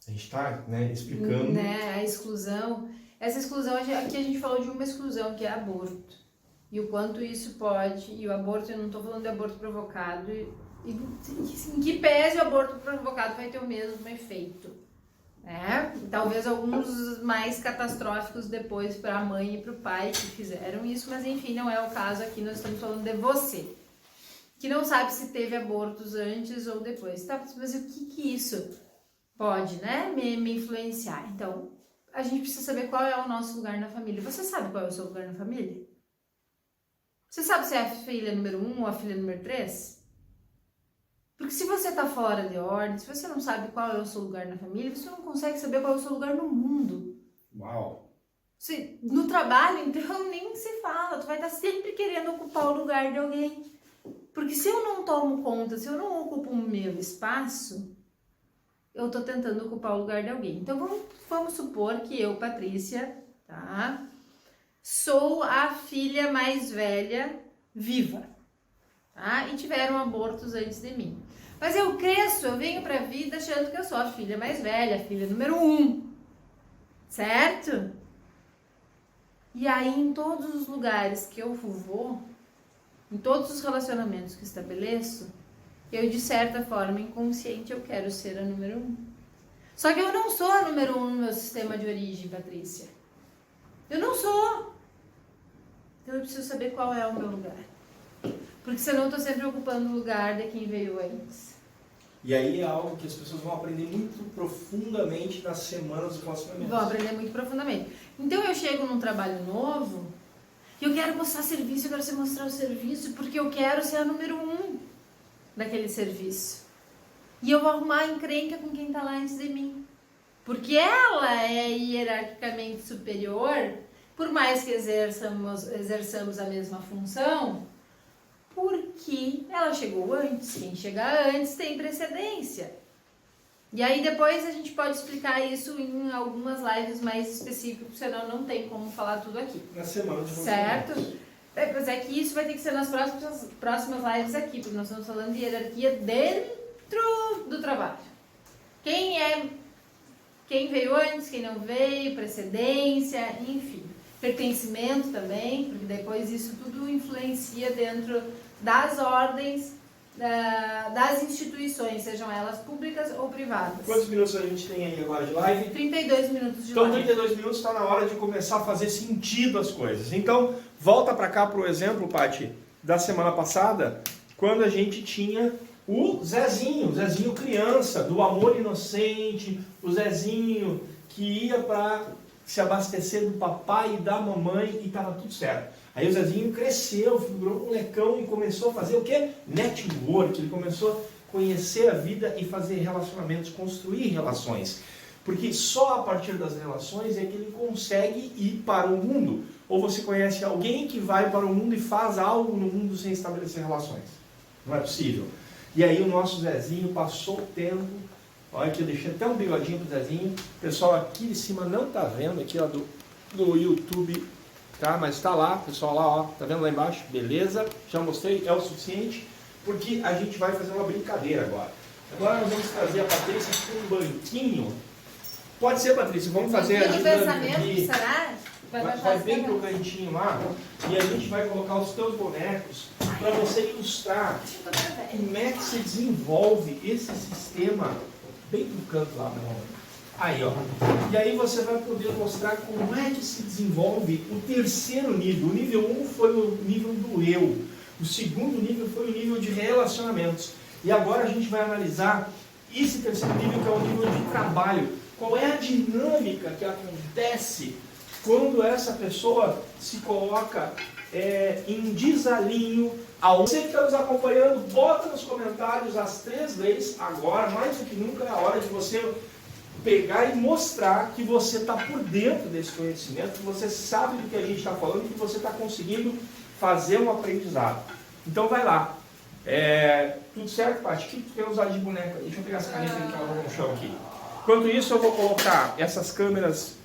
A gente está, né, explicando... Né, a exclusão... Essa exclusão, aqui a gente falou de uma exclusão, que é aborto. E o quanto isso pode... E o aborto, eu não estou falando de aborto provocado... em que pese o aborto provocado vai ter o mesmo efeito, né? Talvez alguns mais catastróficos depois para a mãe e para o pai que fizeram isso, mas enfim, não é o caso aqui, nós estamos falando de você, que não sabe se teve abortos antes ou depois, tá? Mas o que isso pode, né, me influenciar? Então, a gente precisa saber qual é o nosso lugar na família. Você sabe qual é o seu lugar na família? Você sabe se é a filha número 1 ou a filha número 3? Porque se você está fora de ordem, se você não sabe qual é o seu lugar na família, você não consegue saber qual é o seu lugar no mundo. Uau! No trabalho, então, nem se fala. Tu vai estar sempre querendo ocupar o lugar de alguém. Porque se eu não tomo conta, se eu não ocupo o meu espaço, eu estou tentando ocupar o lugar de alguém. Então, vamos supor que eu, Patrícia, tá? Sou a filha mais velha viva. Tá? E tiveram abortos antes de mim. Mas eu cresço, eu venho pra vida achando que eu sou a filha mais velha, a filha número 1. Certo? E aí, em todos os lugares que eu vou, em todos os relacionamentos que estabeleço, eu, de certa forma, inconsciente, eu quero ser a número 1. Só que eu não sou a número 1 no meu sistema de origem, Patrícia. Eu não sou. Então, eu preciso saber qual é o meu lugar. Porque senão eu estou sempre ocupando o lugar de quem veio antes. E aí é algo que as pessoas vão aprender muito profundamente nas semanas do relacionamento. Vão aprender muito profundamente. Então eu chego num trabalho novo e eu quero mostrar serviço, eu quero mostrar o serviço, porque eu quero ser a número 1 daquele serviço. E eu vou arrumar encrenca com quem está lá antes de mim. Porque ela é hierarquicamente superior, por mais que exerçamos a mesma função, porque ela chegou antes. Quem chega antes tem precedência. E aí depois a gente pode explicar isso em algumas lives mais específicas, senão não tem como falar tudo aqui. Na semana de certo? Mas é que isso vai ter que ser nas próximas lives aqui, porque nós estamos falando de hierarquia dentro do trabalho. Quem veio antes, quem não veio, precedência, enfim. Pertencimento também, porque depois isso tudo influencia dentro das ordens, das instituições, sejam elas públicas ou privadas. Quantos minutos a gente tem aí agora de live? 32 minutos de live. Então, 32 minutos está na hora de começar a fazer sentido as coisas. Então, volta para cá para o exemplo, Paty, da semana passada, quando a gente tinha o Zezinho criança, do amor inocente, o Zezinho que ia para se abastecer do papai e da mamãe e estava tudo certo. Aí o Zezinho cresceu, virou um molecão e começou a fazer o quê? Network. Ele começou a conhecer a vida e fazer relacionamentos, construir relações. Porque só a partir das relações é que ele consegue ir para o mundo. Ou você conhece alguém que vai para o mundo e faz algo no mundo sem estabelecer relações. Não é possível. E aí o nosso Zezinho passou o tempo. Olha aqui, eu deixei até um bigodinho pro Zezinho. O pessoal aqui de cima não tá vendo, aqui ó, do YouTube, tá? Mas tá lá, pessoal lá, ó, tá vendo lá embaixo? Beleza, já mostrei, é o suficiente, porque a gente vai fazer uma brincadeira agora. Agora nós vamos trazer a Patrícia com um banquinho. Pode ser, Patrícia, vamos fazer a dinâmica aqui. Será? Vai bem pro cantinho lá e a gente vai colocar os teus bonecos para você ilustrar como é que se desenvolve esse sistema bem no canto lá, meu amor. Aí, ó. E aí você vai poder mostrar como é que se desenvolve o terceiro nível. O nível 1 foi o nível do eu. O segundo nível foi o nível de relacionamentos. E agora a gente vai analisar esse terceiro nível, que é o nível de trabalho. Qual é a dinâmica que acontece quando essa pessoa se coloca em desalinho? Você que está nos acompanhando, bota nos comentários as 3 leis. Agora, mais do que nunca, é a hora de você pegar e mostrar que você está por dentro desse conhecimento, que você sabe do que a gente está falando, que você está conseguindo fazer um aprendizado. Então vai lá, Tudo certo, Paty? O que tu quer usar de boneca? Deixa eu pegar essa caneta que ela no chão aqui. Enquanto isso, eu vou colocar essas câmeras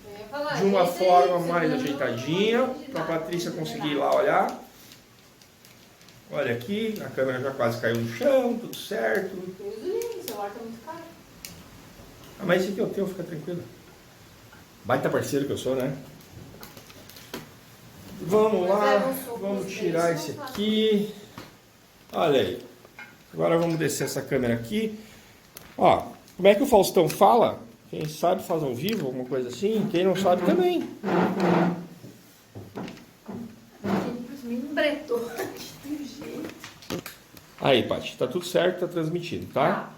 de uma forma mais ajeitadinha, para a Patrícia conseguir ir lá olhar. Olha aqui, a câmera já quase caiu no chão, tudo certo. O celular tá muito caro. Mas esse aqui é o teu, fica tranquilo. Baita parceiro que eu sou, né? Vamos lá, vamos tirar esse aqui. Olha aí. Agora vamos descer essa câmera aqui. Ó, como é que o Faustão fala? Quem sabe faz ao vivo, alguma coisa assim. Quem não sabe também. Me embretou de jeito. Aí, Paty, tá tudo certo, tá transmitindo, tá?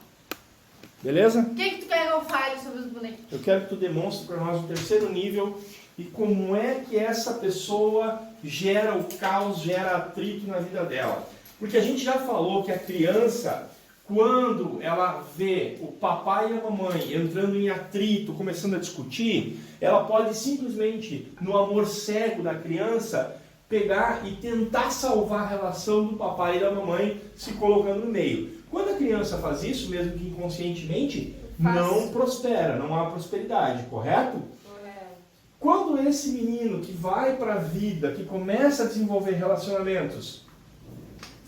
Beleza? O que tu quer que eu fale sobre os bonequinhos? Eu quero que tu demonstre para nós o terceiro nível e como é que essa pessoa gera o caos, gera atrito na vida dela. Porque a gente já falou que a criança, quando ela vê o papai e a mamãe entrando em atrito, começando a discutir, ela pode simplesmente, no amor cego da criança, pegar e tentar salvar a relação do papai e da mamãe se colocando no meio. Quando a criança faz isso, mesmo que inconscientemente, não prospera, não há prosperidade, correto? Quando esse menino que vai para a vida, que começa a desenvolver relacionamentos,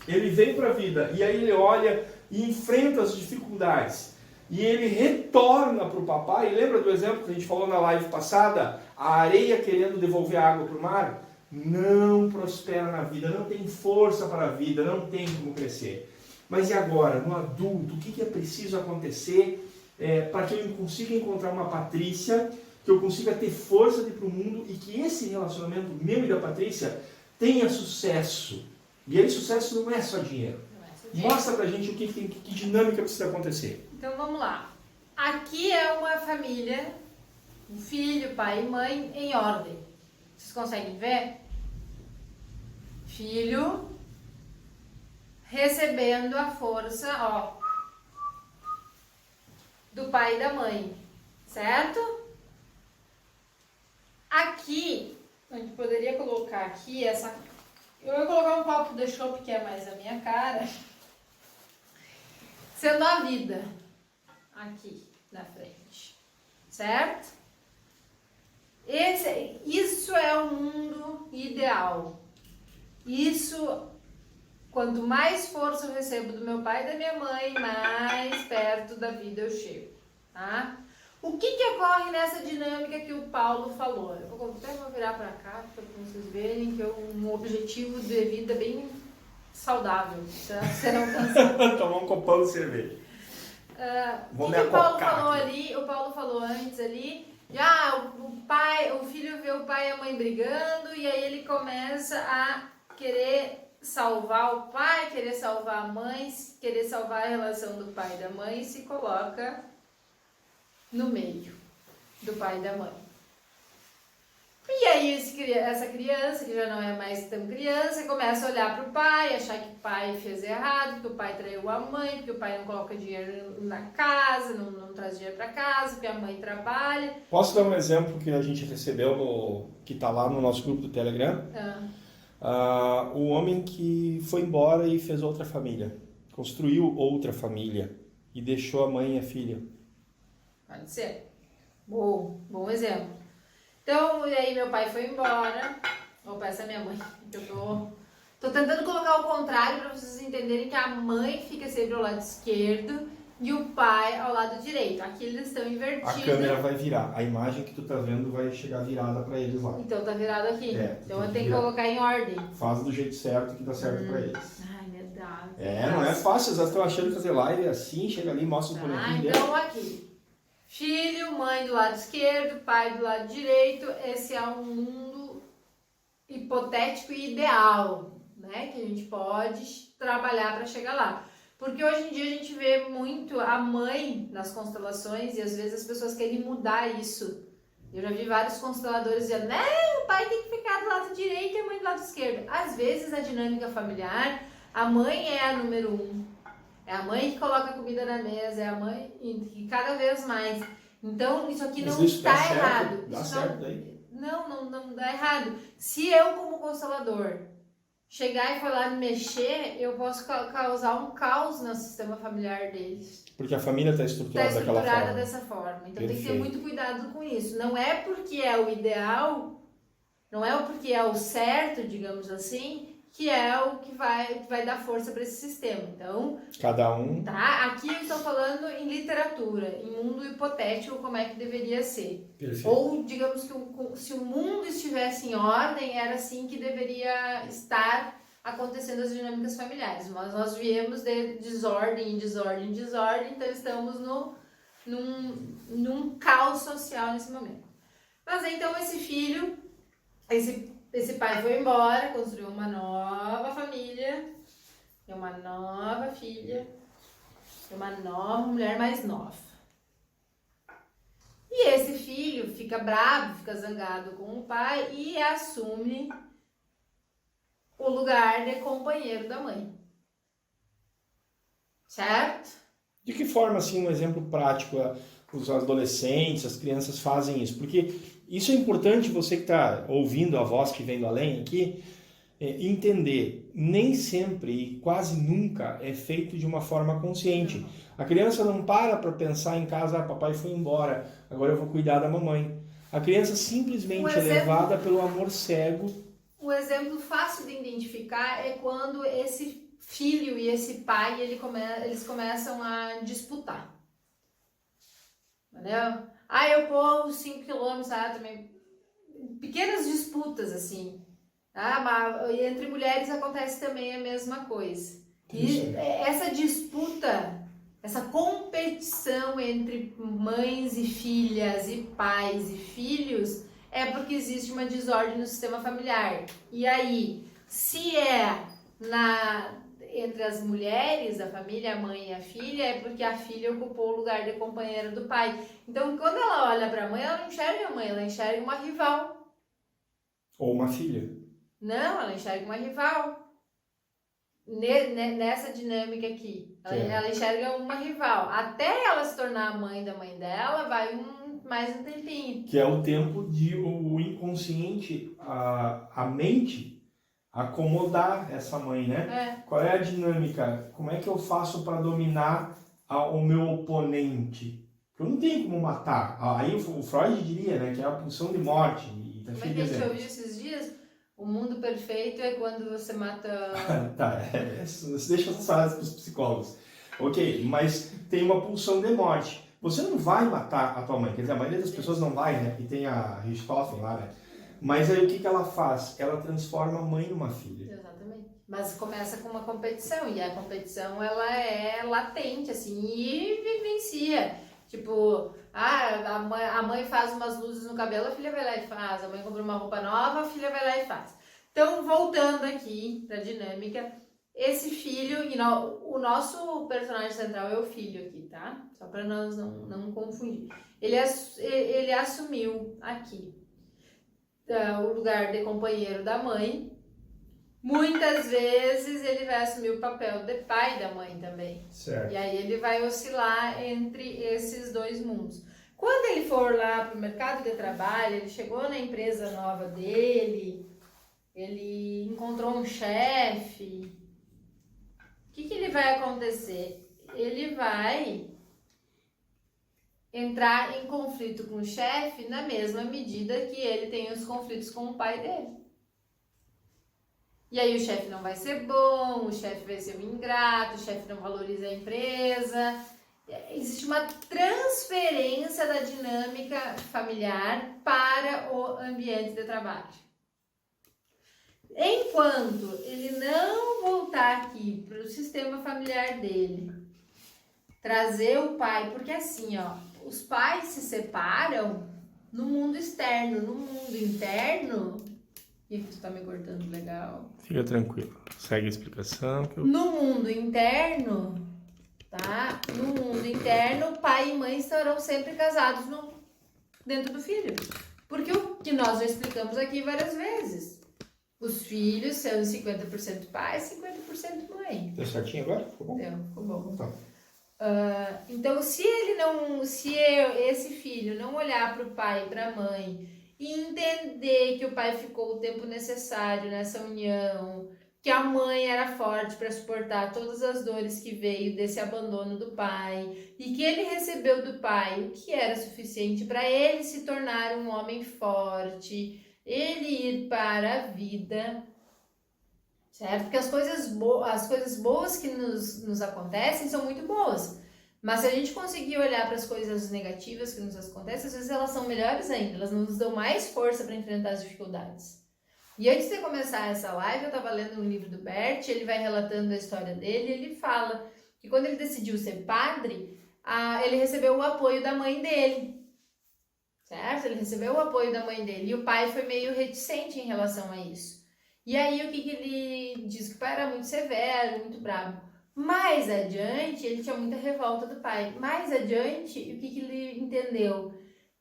ele vem para a vida e aí ele olha e enfrenta as dificuldades e ele retorna para o papai, lembra do exemplo que a gente falou na live passada? A areia querendo devolver a água para o mar? Não prospera na vida, não tem força para a vida, não tem como crescer. Mas e agora, no adulto, o que é preciso acontecer para que eu consiga encontrar uma Patrícia, que eu consiga ter força de ir para o mundo e que esse relacionamento meu e da Patrícia tenha sucesso? E aí sucesso não é só dinheiro. Mostra pra gente que dinâmica precisa acontecer. Então vamos lá. Aqui é uma família, um filho, pai e mãe em ordem. Vocês conseguem ver? Filho recebendo a força, ó, do pai e da mãe, certo? Aqui, a gente poderia colocar aqui essa... Eu vou colocar um copo de chopp, que é mais a minha cara, sendo a vida aqui na frente, certo? Isso é o mundo ideal. Isso, quanto mais força eu recebo do meu pai e da minha mãe, mais perto da vida eu chego, tá? O que ocorre nessa dinâmica que o Paulo falou? Eu vou até virar para cá para vocês verem que é um objetivo de vida bem saudável. Será alcançado. Tomar um copão de cerveja. O que o Paulo falou ali? O Paulo falou antes ali. O filho vê o pai e a mãe brigando e aí ele começa a querer salvar o pai, querer salvar a mãe, querer salvar a relação do pai e da mãe e se coloca no meio do pai e da mãe. E aí essa criança, que já não é mais tão criança, começa a olhar para o pai, achar que o pai fez errado, que o pai traiu a mãe, porque o pai não coloca dinheiro na casa, não traz dinheiro para casa, porque a mãe trabalha. Posso dar um exemplo que a gente recebeu, que está lá no nosso grupo do Telegram? O homem que foi embora e fez outra família, construiu outra família e deixou a mãe e a filha. Pode ser. Bom exemplo. Então, e aí meu pai foi embora. Opa, essa é minha mãe. Eu tô tentando colocar ao contrário para vocês entenderem que a mãe fica sempre ao lado esquerdo e o pai ao lado direito. Aqui eles estão invertidos. A câmera vai virar. A imagem que tu tá vendo vai chegar virada para eles lá. Então tá virado aqui. Então eu tenho que virar. Colocar em ordem. Faz do jeito certo que dá certo para eles. Ai, meu Deus. Não é fácil. Vocês estão achando que fazer live é assim, chega ali e mostra o bonequinho dele. Então aqui. Filho, mãe do lado esquerdo, pai do lado direito. Esse é um mundo hipotético e ideal, né? Que a gente pode trabalhar para chegar lá. Porque hoje em dia a gente vê muito a mãe nas constelações e às vezes as pessoas querem mudar isso. Eu já vi vários consteladores dizendo, o pai tem que ficar do lado direito e a mãe do lado esquerdo. Às vezes na dinâmica familiar, a mãe é a número 1. É a mãe que coloca a comida na mesa, é a mãe e cada vez mais. Então, isso aqui não está errado. Dá certo daí? Não dá errado. Se eu, como constelador, chegar e falar mexer, eu posso causar um caos no sistema familiar deles. Porque a família está estruturada daquela forma. Dessa forma. Então tem que ter Perfeito. muito cuidado com isso. Não é porque é o ideal, não é porque é o certo, digamos assim, que é o que vai dar força para esse sistema. Então, cada um. Tá? Aqui eu estou falando em literatura, em mundo hipotético, como é que deveria ser. Perfeito. Ou, digamos que se o mundo estivesse em ordem, era assim que deveria estar acontecendo as dinâmicas familiares. Mas nós viemos de desordem em desordem em desordem, então estamos num caos social nesse momento. Mas então esse filho, esse pai foi embora, construiu uma nova família, tem uma nova filha, tem uma nova mulher mais nova. E esse filho fica bravo, fica zangado com o pai e assume o lugar de companheiro da mãe. Certo? De que forma, assim, um exemplo prático, os adolescentes, as crianças fazem isso? Porque isso é importante, você que está ouvindo a voz que vem do além aqui, entender. Nem sempre e quase nunca é feito de uma forma consciente. A criança não para pensar em casa, papai foi embora, agora eu vou cuidar da mamãe. A criança simplesmente é levada pelo amor cego. Um exemplo fácil de identificar é quando esse filho e esse pai, eles começam a disputar. Entendeu? Eu corro 5 km, também. Pequenas disputas, assim. Mas entre mulheres acontece também a mesma coisa. E essa disputa, essa competição entre mães e filhas, e pais e filhos, é porque existe uma desordem no sistema familiar. E aí, se é entre as mulheres, a família, a mãe e a filha, é porque a filha ocupou o lugar de companheira do pai. Então, quando ela olha para a mãe, ela não enxerga a mãe, ela enxerga uma rival. Ou uma filha. Não, ela enxerga uma rival. Nessa dinâmica aqui. Ela enxerga uma rival. Até ela se tornar a mãe da mãe dela, vai mais um tempinho. Que é o tempo de o inconsciente, a mente, acomodar essa mãe, né? Qual é a dinâmica? Como é que eu faço para dominar o meu oponente? Eu não tenho como matar. Aí o Freud diria, né, que é a pulsão de morte. Como é que a gente ouviu esses dias? O mundo perfeito é quando você mata... Tá, deixa essas frases para os psicólogos. Ok, mas tem uma pulsão de morte. Você não vai matar a tua mãe, quer dizer, a maioria das pessoas não vai, né? E tem a Richthofen lá, né? Mas aí o que ela faz? Ela transforma a mãe numa filha. Exatamente. Mas começa com uma competição, e a competição ela é latente, assim, e vivencia. Tipo, a mãe faz umas luzes no cabelo, a filha vai lá e faz. A mãe compra uma roupa nova, a filha vai lá e faz. Então, voltando aqui pra dinâmica, esse filho, o nosso personagem central é o filho aqui, tá? Só pra nós não confundir. Ele assumiu aqui o lugar de companheiro da mãe. Muitas vezes ele vai assumir o papel de pai da mãe também. Certo. E aí ele vai oscilar entre esses dois mundos. Quando ele for lá para o mercado de trabalho, ele chegou na empresa nova dele, ele encontrou um chefe, o que ele vai acontecer? Ele vai entrar em conflito com o chefe na mesma medida que ele tem os conflitos com o pai dele. E aí o chefe não vai ser bom, o chefe vai ser um ingrato, o chefe não valoriza a empresa. Existe uma transferência da dinâmica familiar para o ambiente de trabalho. Enquanto ele não voltar aqui para o sistema familiar dele, trazer o pai, porque assim, os pais se separam no mundo externo, no mundo interno. E tu tá me cortando legal. Fica tranquilo, segue a explicação. No mundo interno, tá? No mundo interno, pai e mãe estarão sempre casados dentro do filho. Porque o que nós já explicamos aqui várias vezes. Os filhos são 50% pai, 50% mãe. Deu certinho agora? Ficou bom? Deu, ficou bom. Tá. Então, se esse filho não olhar para o pai e para a mãe e entender que o pai ficou o tempo necessário nessa união que a mãe era forte para suportar todas as dores que veio desse abandono do pai e que ele recebeu do pai o que era suficiente para ele se tornar um homem forte, ele ir para a vida, certo? Porque as coisas boas que nos acontecem são muito boas, mas se a gente conseguir olhar para as coisas negativas que nos acontecem, às vezes elas são melhores ainda, elas nos dão mais força para enfrentar as dificuldades. E antes de começar essa live, eu estava lendo um livro do Bert, ele vai relatando a história dele, e ele fala que quando ele decidiu ser padre, ele recebeu o apoio da mãe dele, certo? Ele recebeu o apoio da mãe dele, e o pai foi meio reticente em relação a isso. E aí, o que ele diz? Que o pai era muito severo, muito bravo. Mais adiante, ele tinha muita revolta do pai. Mais adiante, o que ele entendeu?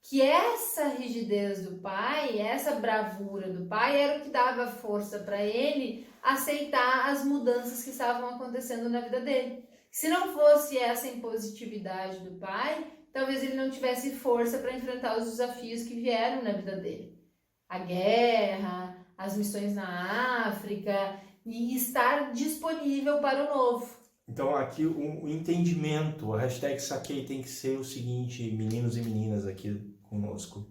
Que essa rigidez do pai, essa bravura do pai era o que dava força para ele aceitar as mudanças que estavam acontecendo na vida dele. Se não fosse essa impositividade do pai, talvez ele não tivesse força para enfrentar os desafios que vieram na vida dele. A guerra, as missões na África e estar disponível para o novo. Então aqui o entendimento, a hashtag saquei tem que ser o seguinte, meninos e meninas aqui conosco.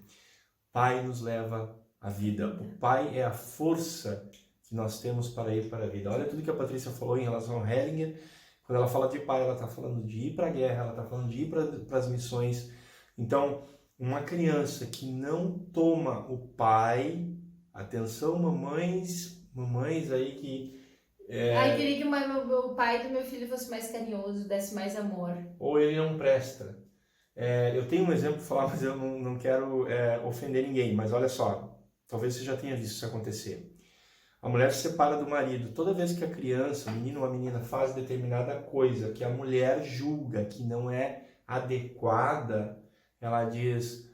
Pai nos leva à vida. O pai é a força que nós temos para ir para a vida. Olha tudo que a Patrícia falou em relação ao Hellinger. Quando ela fala de pai, ela está falando de ir para a guerra, ela está falando de ir para as missões. Então, uma criança que não toma o pai, atenção mamães aí que Eu queria que o pai do meu filho fosse mais carinhoso, desse mais amor. Ou ele não presta. Eu tenho um exemplo para falar, mas eu não quero ofender ninguém. Mas olha só, talvez você já tenha visto isso acontecer. A mulher se separa do marido. Toda vez que a criança, o menino ou a menina faz determinada coisa que a mulher julga que não é adequada, ela diz,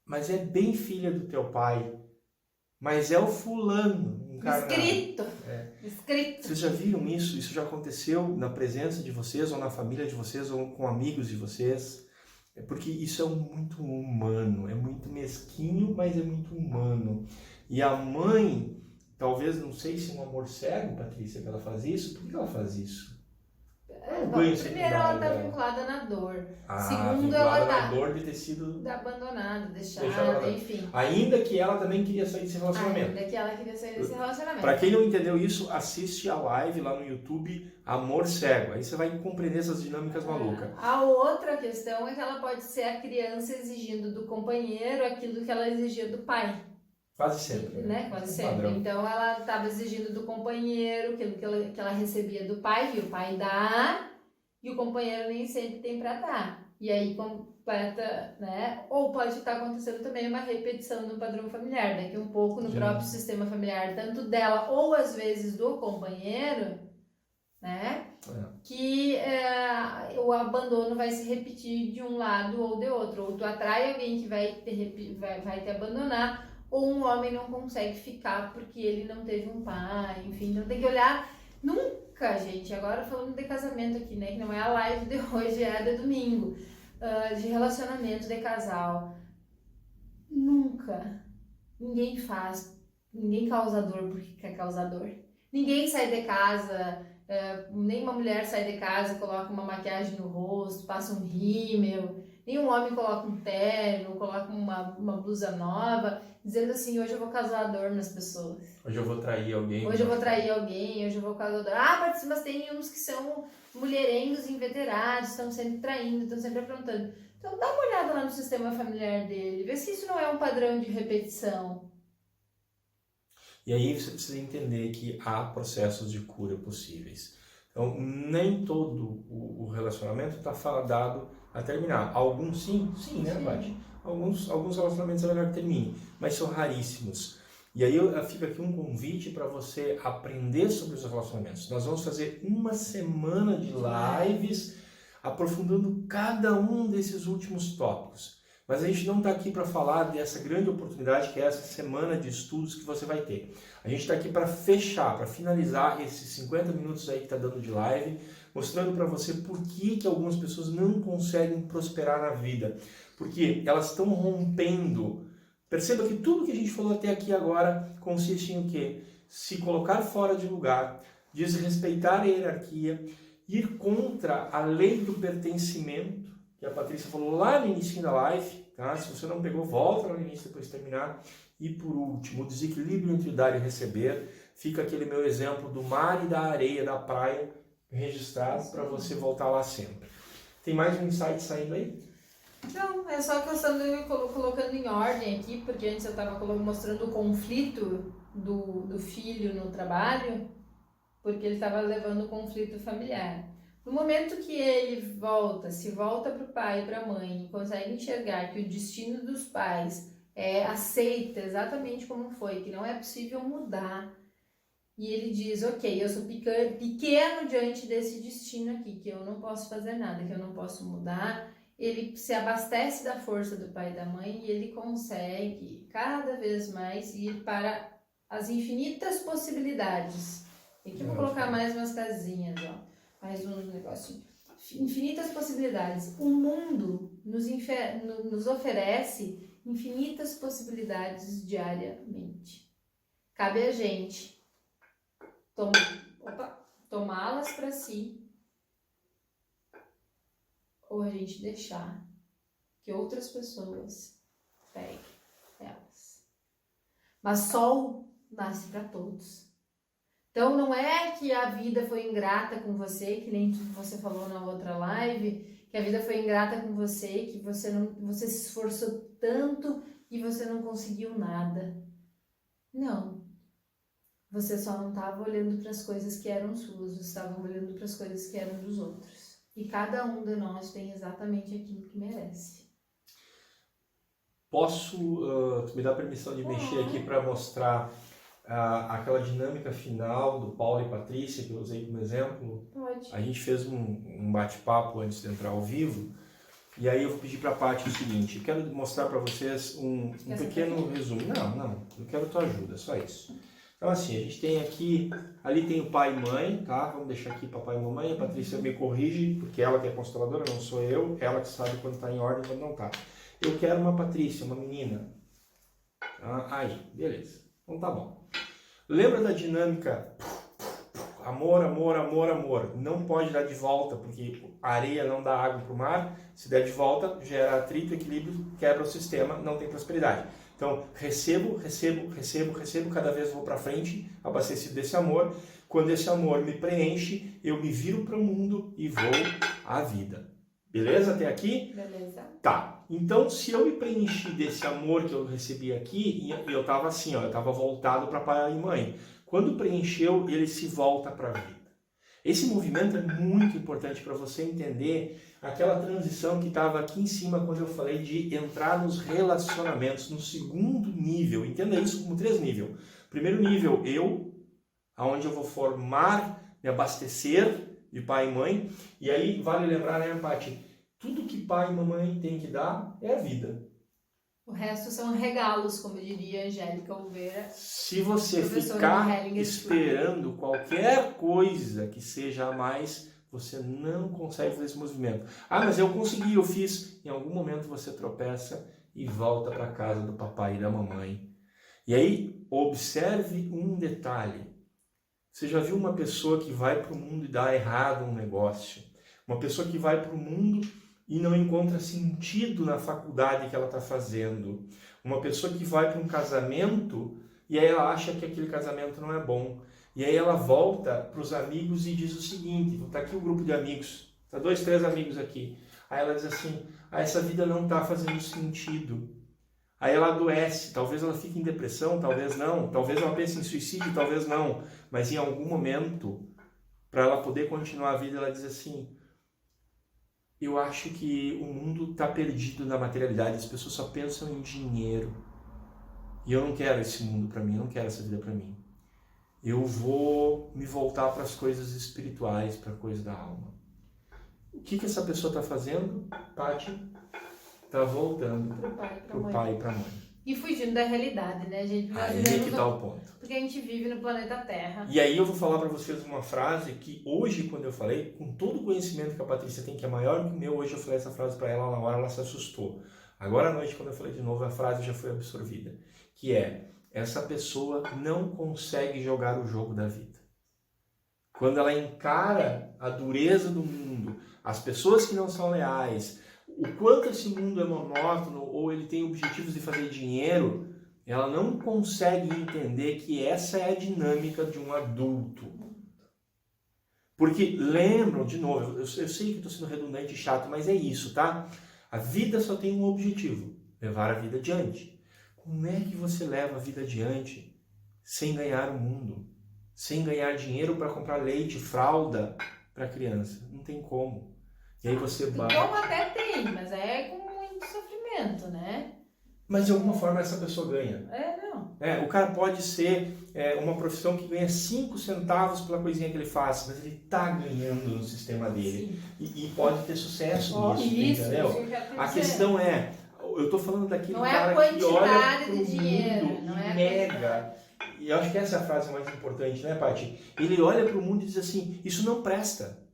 mas é bem filha do teu pai, mas é o fulano. Escrito. Vocês já viram isso? Isso já aconteceu na presença de vocês, ou na família de vocês, ou com amigos de vocês? Porque isso é muito humano, é muito mesquinho, mas é muito humano. E a mãe, talvez, não sei se é um amor cego, Patrícia, que ela faz isso. Por que ela faz isso? Primeiro, ela está vinculada na dor. Segundo, ela está na dor de ter sido abandonada, deixada, enfim. Ainda que ela também queria sair desse relacionamento. Ainda que ela queria sair desse relacionamento. Para quem não entendeu isso, assiste a live lá no YouTube Amor Cego. Aí você vai compreender essas dinâmicas malucas. A outra questão é que ela pode ser a criança exigindo do companheiro aquilo que ela exigia do pai. Quase sempre. Né? Quase sempre. Padrão. Então ela estava exigindo do companheiro aquilo que ela recebia do pai, e o pai dá, e o companheiro nem sempre tem para dar. E aí completa, né? Ou pode estar acontecendo também uma repetição do padrão familiar, daqui um pouco no próprio sistema familiar, tanto dela ou às vezes do companheiro, né? Que o abandono vai se repetir de um lado ou de outro. Ou tu atrai alguém que vai te abandonar, ou um homem não consegue ficar porque ele não teve um pai, enfim, então tem que olhar. Nunca, gente, agora falando de casamento aqui, né, que não é a live de hoje, é a de domingo, de relacionamento de casal, nunca, ninguém causa dor porque quer causar dor, ninguém sai de casa, nenhuma mulher sai de casa e coloca uma maquiagem no rosto, passa um rímel, nenhum homem coloca um terno, coloca uma blusa nova, dizendo assim, hoje eu vou causar dor nas pessoas. Hoje eu vou trair alguém. Hoje eu vou causar dor. Mas tem uns que são mulherengos inveterados, estão sempre traindo, estão sempre aprontando. Então dá uma olhada lá no sistema familiar dele, vê se isso não é um padrão de repetição. E aí você precisa entender que há processos de cura possíveis. Então, nem todo o relacionamento está fadado a terminar. Alguns sim, né, Paty? Alguns relacionamentos é melhor que termine, mas são raríssimos. E aí fica aqui um convite para você aprender sobre os relacionamentos. Nós vamos fazer uma semana de lives aprofundando cada um desses últimos tópicos. Mas a gente não está aqui para falar dessa grande oportunidade que é essa semana de estudos que você vai ter. A gente está aqui para fechar, para finalizar esses 50 minutos aí que está dando de live, mostrando para você por que algumas pessoas não conseguem prosperar na vida. Porque elas estão rompendo. Perceba que tudo que a gente falou até aqui agora consiste em o quê? se colocar fora de lugar, desrespeitar a hierarquia, ir contra a lei do pertencimento, que a Patrícia falou lá no início da live, tá? Se você não pegou, volta lá no início depois de terminar. E por último, o desequilíbrio entre dar e receber. Fica aquele meu exemplo do mar e da areia, da praia, registrado para você voltar lá sempre. Tem mais um insight saindo aí? Não, é só questão de eu colocando em ordem aqui, porque antes eu estava mostrando o conflito do filho no trabalho, porque ele estava levando o conflito familiar. No momento que ele se volta para o pai e para a mãe e consegue enxergar que o destino dos pais aceita exatamente como foi, que não é possível mudar, e ele diz, ok, eu sou pequeno diante desse destino aqui, que eu não posso fazer nada, que eu não posso mudar, ele se abastece da força do pai e da mãe e ele consegue cada vez mais ir para as infinitas possibilidades. Aqui eu vou colocar mais umas casinhas, ó. Mais um negocinho. Infinitas possibilidades. O mundo nos oferece infinitas possibilidades diariamente. Cabe a gente tomá-las para si, ou a gente deixar que outras pessoas peguem elas. Mas sol nasce para todos. Então não é que a vida foi ingrata com você, que nem você falou na outra live, que a vida foi ingrata com você, que você se esforçou tanto e você não conseguiu nada. Não. Você só não estava olhando para as coisas que eram suas, você estava olhando para as coisas que eram dos outros. E cada um de nós tem exatamente aquilo que merece. Posso me dar permissão de mexer aqui para mostrar aquela dinâmica final do Paulo e Patrícia, que eu usei como exemplo? Pode. A gente fez um bate-papo antes de entrar ao vivo, e aí eu vou pedir para a Paty o seguinte, eu quero mostrar para vocês um pequeno resumo. Não, eu quero tua ajuda, só isso. Então assim, a gente tem aqui, ali tem o pai e mãe, tá? Vamos deixar aqui papai e mamãe, a Patrícia me corrige, porque ela que é consteladora, não sou eu, ela que sabe quando está em ordem e quando não está. Eu quero uma Patrícia, uma menina. Aí, beleza. Então tá bom. Lembra da dinâmica? Amor, amor, amor, amor. Não pode dar de volta, porque a areia não dá água para o mar. Se der de volta, gera atrito, equilíbrio, quebra o sistema, não tem prosperidade. Então, recebo, cada vez vou para frente, abastecido desse amor. Quando esse amor me preenche, eu me viro para o mundo e vou à vida. Beleza até aqui? Beleza. Tá. Então, se eu me preenchi desse amor que eu recebi aqui, eu estava assim, ó, eu estava voltado para pai e mãe. Quando preencheu, ele se volta para a vida. Esse movimento é muito importante para você entender aquela transição que estava aqui em cima quando eu falei de entrar nos relacionamentos, no segundo nível. Entenda isso como 3 níveis. Primeiro nível, aonde eu vou formar, me abastecer de pai e mãe. E aí, vale lembrar, né, Paty? Tudo que pai e mamãe tem que dar é a vida. O resto são regalos, como diria Angélica Oliveira. Se você ficar esperando qualquer coisa que seja a mais, você não consegue fazer esse movimento. Mas eu consegui, eu fiz. Em algum momento você tropeça e volta para casa do papai e da mamãe. E aí, observe um detalhe. Você já viu uma pessoa que vai para o mundo e dá errado um negócio? Uma pessoa que vai para o mundo e não encontra sentido na faculdade que ela está fazendo. Uma pessoa que vai para um casamento e aí ela acha que aquele casamento não é bom. E aí ela volta para os amigos e diz o seguinte, está aqui um grupo de amigos, está 2, 3 amigos aqui. Aí ela diz assim, essa vida não está fazendo sentido. Aí ela adoece, talvez ela fique em depressão, talvez não, talvez ela pense em suicídio, talvez não. Mas em algum momento, para ela poder continuar a vida, ela diz assim, eu acho que o mundo está perdido na materialidade, as pessoas só pensam em dinheiro. E eu não quero esse mundo para mim, eu não quero essa vida para mim. Eu vou me voltar para as coisas espirituais, para a coisa da alma. O que essa pessoa está fazendo, Paty? Está voltando para o pai e para a mãe. E fugindo da realidade, né, gente? Aí é que tá o ponto. Porque a gente vive no planeta Terra. E aí eu vou falar para vocês uma frase que hoje, quando eu falei, com todo o conhecimento que a Patrícia tem, que é maior que o meu, hoje eu falei essa frase para ela, na hora ela se assustou. Agora à noite, quando eu falei de novo, a frase já foi absorvida. Que é essa pessoa não consegue jogar o jogo da vida. Quando ela encara a dureza do mundo, as pessoas que não são leais, o quanto esse mundo é monótono ou ele tem objetivos de fazer dinheiro, ela não consegue entender que essa é a dinâmica de um adulto. Porque lembram, de novo, eu sei que estou sendo redundante e chato, mas é isso, tá? A vida só tem um objetivo, levar a vida adiante. Como é que você leva a vida adiante sem ganhar o mundo? Sem ganhar dinheiro para comprar leite, fralda para a criança? Não tem como. E aí você Como até tem, mas é com muito sofrimento, né? Mas de alguma forma essa pessoa ganha. Não. O cara pode ser uma profissão que ganha 5 centavos pela coisinha que ele faz, mas ele está ganhando no sistema dele. E pode ter sucesso nisso, entendeu? A questão é, eu estou falando daquele cara que olha pro mundo e nega. E eu acho que essa é a frase mais importante, né, Paty? Ele olha para o mundo e diz assim, isso não presta.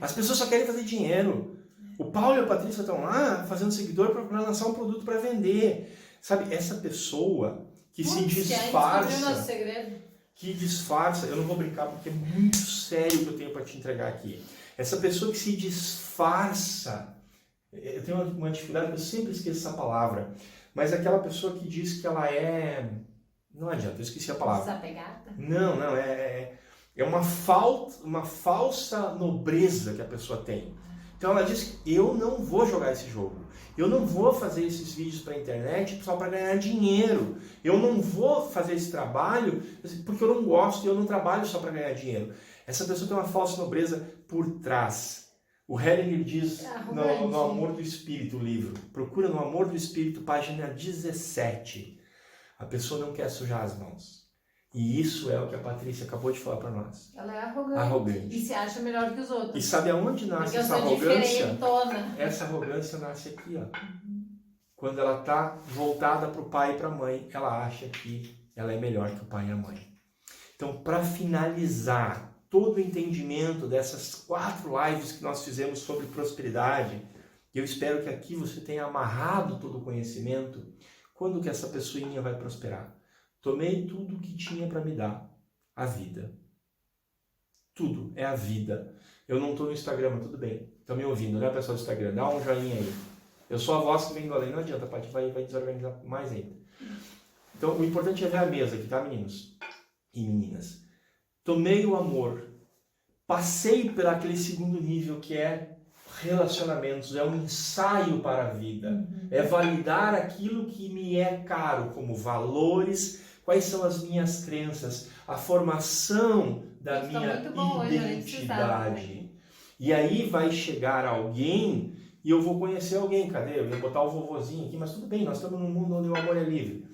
As pessoas só querem fazer dinheiro. O Paulo e a Patrícia estão lá fazendo seguidor para lançar um produto para vender. Sabe, essa pessoa que se disfarça, eu não vou brincar porque é muito sério o que eu tenho para te entregar aqui. Essa pessoa que se disfarça, eu tenho uma dificuldade, eu sempre esqueço essa palavra, mas aquela pessoa que diz que ela é... Não adianta, eu esqueci a palavra. Desapegada? Não, é uma falsa nobreza que a pessoa tem. Então ela diz que eu não vou jogar esse jogo. Eu não vou fazer esses vídeos para a internet só para ganhar dinheiro. Eu não vou fazer esse trabalho porque eu não gosto e eu não trabalho só para ganhar dinheiro. Essa pessoa tem uma falsa nobreza por trás. O Hellinger diz no Amor do Espírito, o livro. Procura no Amor do Espírito, página 17. A pessoa não quer sujar as mãos. E isso é o que a Patrícia acabou de falar para nós. Ela é arrogante. E se acha melhor que os outros. E sabe aonde nasce essa arrogância? Essa arrogância nasce aqui, ó. Quando ela está voltada para o pai e para a mãe, ela acha que ela é melhor que o pai e a mãe. Então, para finalizar todo o entendimento dessas 4 lives que nós fizemos sobre prosperidade, eu espero que aqui você tenha amarrado todo o conhecimento. Quando que essa pessoinha vai prosperar? Tomei tudo que tinha para me dar, a vida. Tudo é a vida. Eu não estou no Instagram, mas tudo bem. Estão me ouvindo, né, pessoal do Instagram? Dá um joinha aí. Eu sou a voz que vem do além, não adianta, a Paty vai desorganizar mais ainda. Então, o importante é ver a mesa aqui, tá, meninos e meninas? Tomei o amor, passei por aquele segundo nível que é relacionamentos, é um ensaio para a vida, é validar aquilo que me é caro, como valores, quais são as minhas crenças, a formação da minha identidade. E aí vai chegar alguém e eu vou conhecer alguém, cadê? Eu ia botar o vovozinho aqui, mas tudo bem, nós estamos num mundo onde o amor é livre.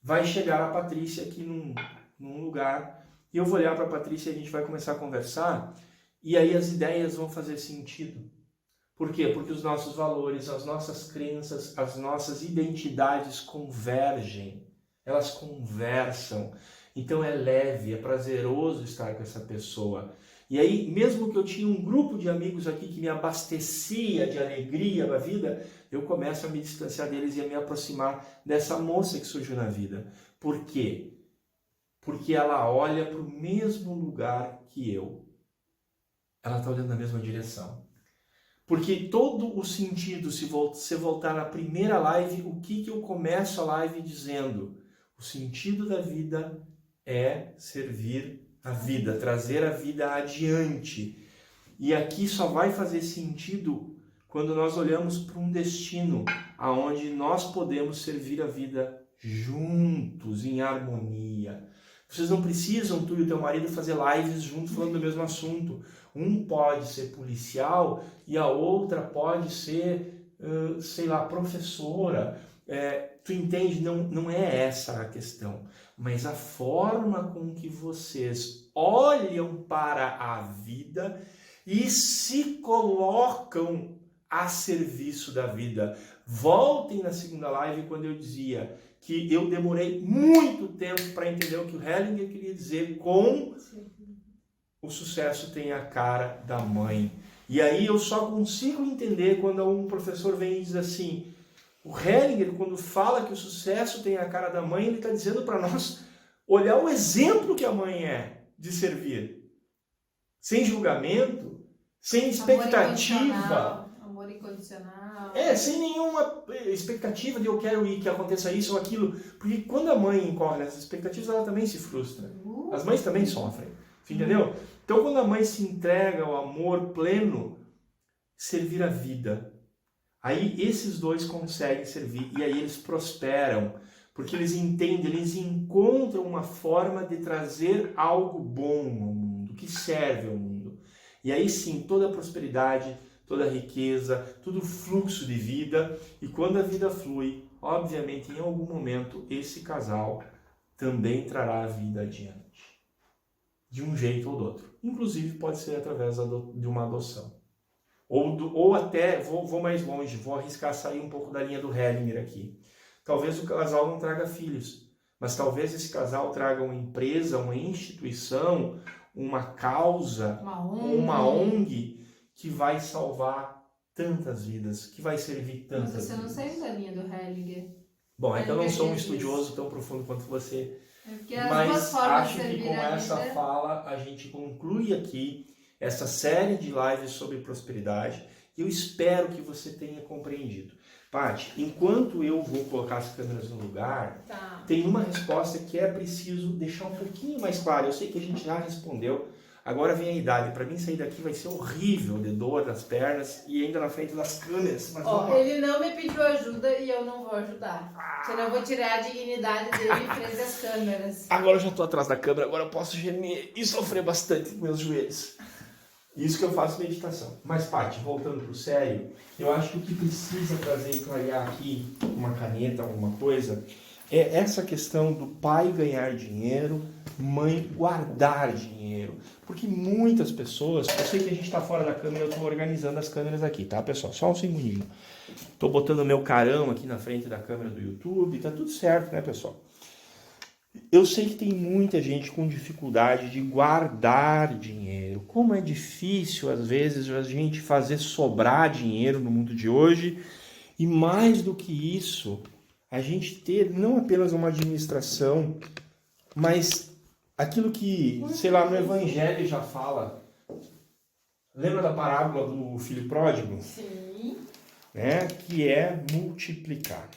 Vai chegar a Patrícia aqui num lugar e eu vou olhar para a Patrícia e a gente vai começar a conversar e aí as ideias vão fazer sentido. Por quê? Porque os nossos valores, as nossas crenças, as nossas identidades convergem, elas conversam. Então é leve, é prazeroso estar com essa pessoa. E aí, mesmo que eu tinha um grupo de amigos aqui que me abastecia de alegria na vida, eu começo a me distanciar deles e a me aproximar dessa moça que surgiu na vida. Por quê? Porque ela olha para o mesmo lugar que eu. Ela está olhando na mesma direção. Porque todo o sentido, se você voltar na primeira live, o que eu começo a live dizendo? O sentido da vida é servir a vida, trazer a vida adiante. E aqui só vai fazer sentido quando nós olhamos para um destino aonde nós podemos servir a vida juntos, em harmonia. Vocês não precisam, tu e o teu marido, fazer lives juntos falando do mesmo assunto. Um pode ser policial e a outra pode ser, sei lá, professora. Tu entende? Não é essa a questão. Mas a forma com que vocês olham para a vida e se colocam a serviço da vida. Voltem na segunda live quando eu dizia que eu demorei muito tempo para entender o que o Hellinger queria dizer com o sucesso tem a cara da mãe. E aí eu só consigo entender quando um professor vem e diz assim, O Hellinger, quando fala que o sucesso tem a cara da mãe, ele está dizendo para nós olhar o exemplo que a mãe é de servir. Sem julgamento, sem expectativa. Amor incondicional. Sem nenhuma expectativa de eu quero ir, que aconteça isso ou aquilo. Porque quando a mãe incorre nessas expectativas, ela também se frustra. As mães também sofrem. Entendeu? Então, quando a mãe se entrega ao amor pleno, servir a vida. Aí esses dois conseguem servir e aí eles prosperam, porque eles entendem, eles encontram uma forma de trazer algo bom ao mundo, que serve ao mundo. E aí sim, toda a prosperidade, toda a riqueza, todo o fluxo de vida, e quando a vida flui, obviamente em algum momento esse casal também trará a vida adiante, de um jeito ou do outro. Inclusive pode ser através de uma adoção. Ou até, vou mais longe, vou arriscar sair um pouco da linha do Hellinger aqui. Talvez o casal não traga filhos, mas talvez esse casal traga uma empresa, uma instituição, uma causa, uma ONG que vai salvar tantas vidas, que vai servir tantas vidas. Mas você não saiu da linha do Hellinger. Bom, é que eu não sou um estudioso tão profundo quanto você, mas acho que com essa fala a gente conclui aqui essa série de lives sobre prosperidade, e eu espero que você tenha compreendido. Paty, enquanto eu vou colocar as câmeras no lugar, tem uma resposta que é preciso deixar um pouquinho mais clara. Eu sei que a gente já respondeu, agora vem a idade. Para mim sair daqui vai ser horrível, de dor nas pernas e ainda na frente das câmeras. Mas ele não me pediu ajuda e eu não vou ajudar. Senão eu vou tirar a dignidade dele em frente às câmeras. Agora eu já estou atrás da câmera, agora eu posso gemer e sofrer bastante com meus joelhos. Isso que eu faço meditação. Mas, Paty, voltando para o sério, eu acho que o que precisa trazer e clarear aqui uma caneta, alguma coisa, é essa questão do pai ganhar dinheiro, mãe guardar dinheiro. Porque muitas pessoas, eu sei que a gente está fora da câmera, eu estou organizando as câmeras aqui, tá, pessoal? Só um segundinho. Estou botando meu carão aqui na frente da câmera do YouTube, tá tudo certo, né, pessoal? Eu sei que tem muita gente com dificuldade de guardar dinheiro. Como é difícil, às vezes, a gente fazer sobrar dinheiro no mundo de hoje. E mais do que isso, a gente ter não apenas uma administração, mas aquilo que, sei lá, no Evangelho já fala. Lembra da parábola do filho pródigo? Sim. Né? Que é multiplicar.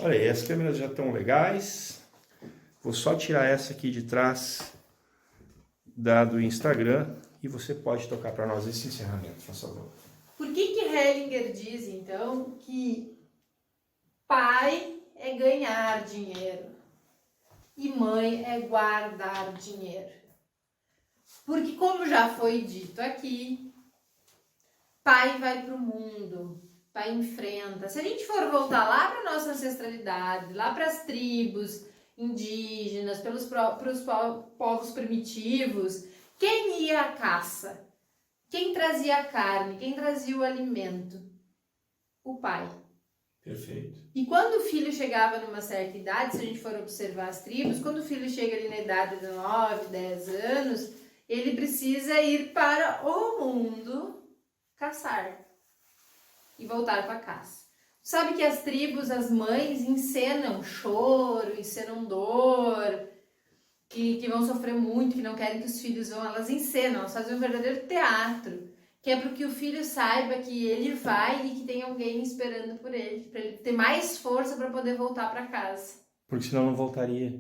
Olha aí, as câmeras já estão legais. Vou só tirar essa aqui de trás do Instagram e você pode tocar para nós esse encerramento, por favor. Por que Hellinger diz, então, que pai é ganhar dinheiro e mãe é guardar dinheiro? Porque, como já foi dito aqui, pai vai para o mundo, pai enfrenta. Se a gente for voltar lá para a nossa ancestralidade, lá para as tribos indígenas, para os povos primitivos, quem ia à caça? Quem trazia a carne? Quem trazia o alimento? O pai. Perfeito. E quando o filho chegava numa certa idade, se a gente for observar as tribos, quando o filho chega ali na idade de 9, 10 anos, ele precisa ir para o mundo caçar e voltar para casa. Sabe que as tribos, as mães encenam choro, encenam dor, que vão sofrer muito, que não querem que os filhos vão, elas encenam, elas fazem um verdadeiro teatro, que é para que o filho saiba que ele vai e que tem alguém esperando por ele, para ele ter mais força para poder voltar para casa. Porque senão não voltaria.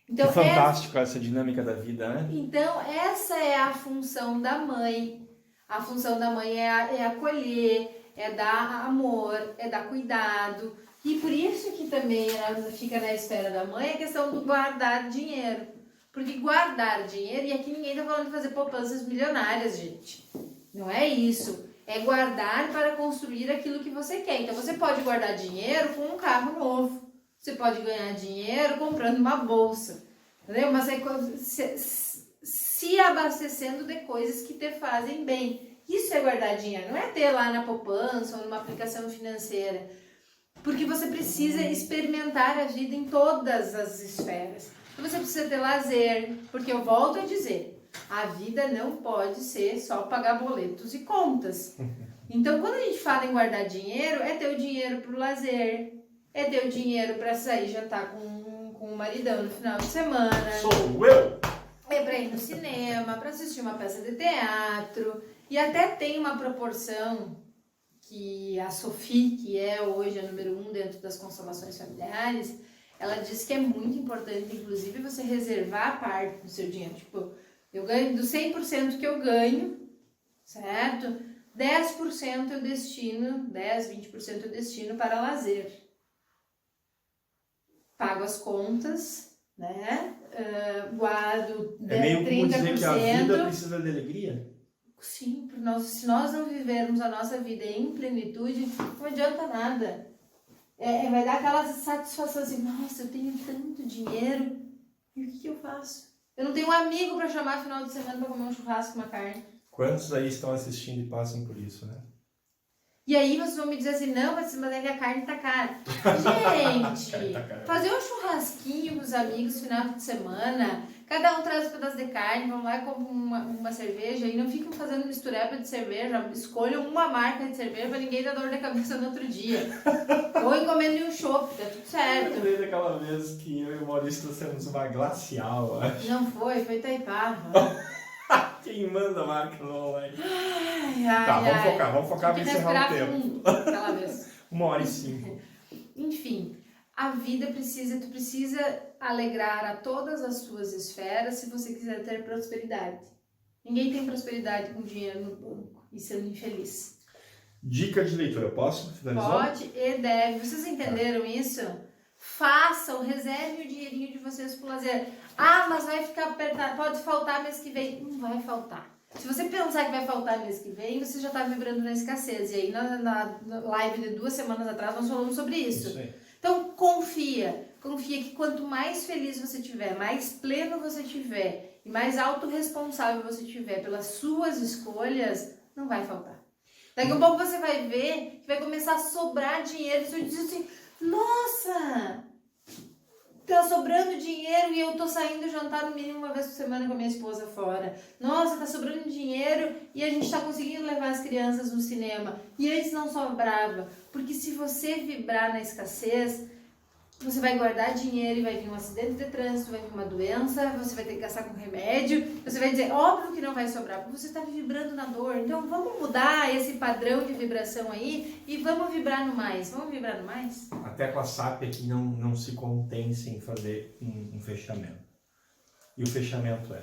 Então, que fantástico essa dinâmica da vida, né? Então, essa é a função da mãe. A função da mãe é acolher, é dar amor, é dar cuidado. E por isso que também ela fica na esfera da mãe a questão do guardar dinheiro. Porque guardar dinheiro, e aqui ninguém está falando de fazer poupanças milionárias, gente. Não é isso. É guardar para construir aquilo que você quer. Então você pode guardar dinheiro com um carro novo. Você pode ganhar dinheiro comprando uma bolsa. Entendeu? Mas é se abastecendo de coisas que te fazem bem. Isso é guardar dinheiro. Não é ter lá na poupança ou numa aplicação financeira. Porque você precisa experimentar a vida em todas as esferas. Você precisa ter lazer, porque eu volto a dizer, a vida não pode ser só pagar boletos e contas. Então, quando a gente fala em guardar dinheiro, é ter o dinheiro para o lazer, é ter o dinheiro para sair jantar com o maridão no final de semana. Sou eu! É para ir no cinema, para assistir uma peça de teatro. E até tem uma proporção que a Sophie, que é hoje a número 1 dentro das constelações familiares, ela diz que é muito importante, inclusive, você reservar parte do seu dinheiro. Tipo, eu ganho do 100% que eu ganho, certo? 10% eu destino, 10, 20% eu destino para lazer. Pago as contas, né? Guardo 30%. É meio como dizer que a vida precisa de alegria? Sim, se nós não vivermos a nossa vida em plenitude, não adianta nada. Vai dar aquela satisfação assim, nossa, eu tenho tanto dinheiro, e o que eu faço? Eu não tenho um amigo para chamar final de semana para comer um churrasco, uma carne. Quantos aí estão assistindo e passam por isso, né? E aí vocês vão me dizer assim, não, mas é que a carne tá cara. Gente, fazer um churrasquinho com os amigos final de semana, cada um traz um pedaço de carne, vão lá e compram uma cerveja e não ficam fazendo mistureba de cerveja, escolham uma marca de cerveja pra ninguém dar dor de cabeça no outro dia. Ou encomendem um chopp, tá tudo certo. Eu lembrei daquela vez que eu e o Maurício trouxemos uma glacial, acho. Não foi Itaipava. Quem manda a marca no online? Ai, vamos focar pra encerrar o tempo. Aquela vez. 1h05. Enfim, a vida tu precisa alegrar a todas as suas esferas se você quiser ter prosperidade. Ninguém tem prosperidade com dinheiro no banco e sendo infeliz. Dica de leitura, posso finalizar? Pode e deve. Vocês entenderam isso? Façam, reservem o dinheirinho de vocês pro lazer. Ah, mas vai ficar apertado, pode faltar mês que vem. Não vai faltar. Se você pensar que vai faltar mês que vem, você já está vibrando na escassez. E aí na live de 2 semanas atrás nós falamos sobre isso. Então confia que quanto mais feliz você tiver, mais pleno você tiver e mais autorresponsável você tiver pelas suas escolhas, não vai faltar. Daqui a um pouco você vai ver que vai começar a sobrar dinheiro. Você diz assim, nossa, tá sobrando dinheiro e eu tô saindo jantar no mínimo uma vez por semana com a minha esposa fora. Nossa, tá sobrando dinheiro e a gente tá conseguindo levar as crianças no cinema. E antes não sobrava. Porque se você vibrar na escassez, você vai guardar dinheiro e vai vir um acidente de trânsito, vai vir uma doença, você vai ter que gastar com remédio, você vai dizer, óbvio que não vai sobrar, porque você está vibrando na dor. Então vamos mudar esse padrão de vibração aí e vamos vibrar no mais. Vamos vibrar no mais? A tecla SAP aqui não se contém sem fazer um fechamento. E o fechamento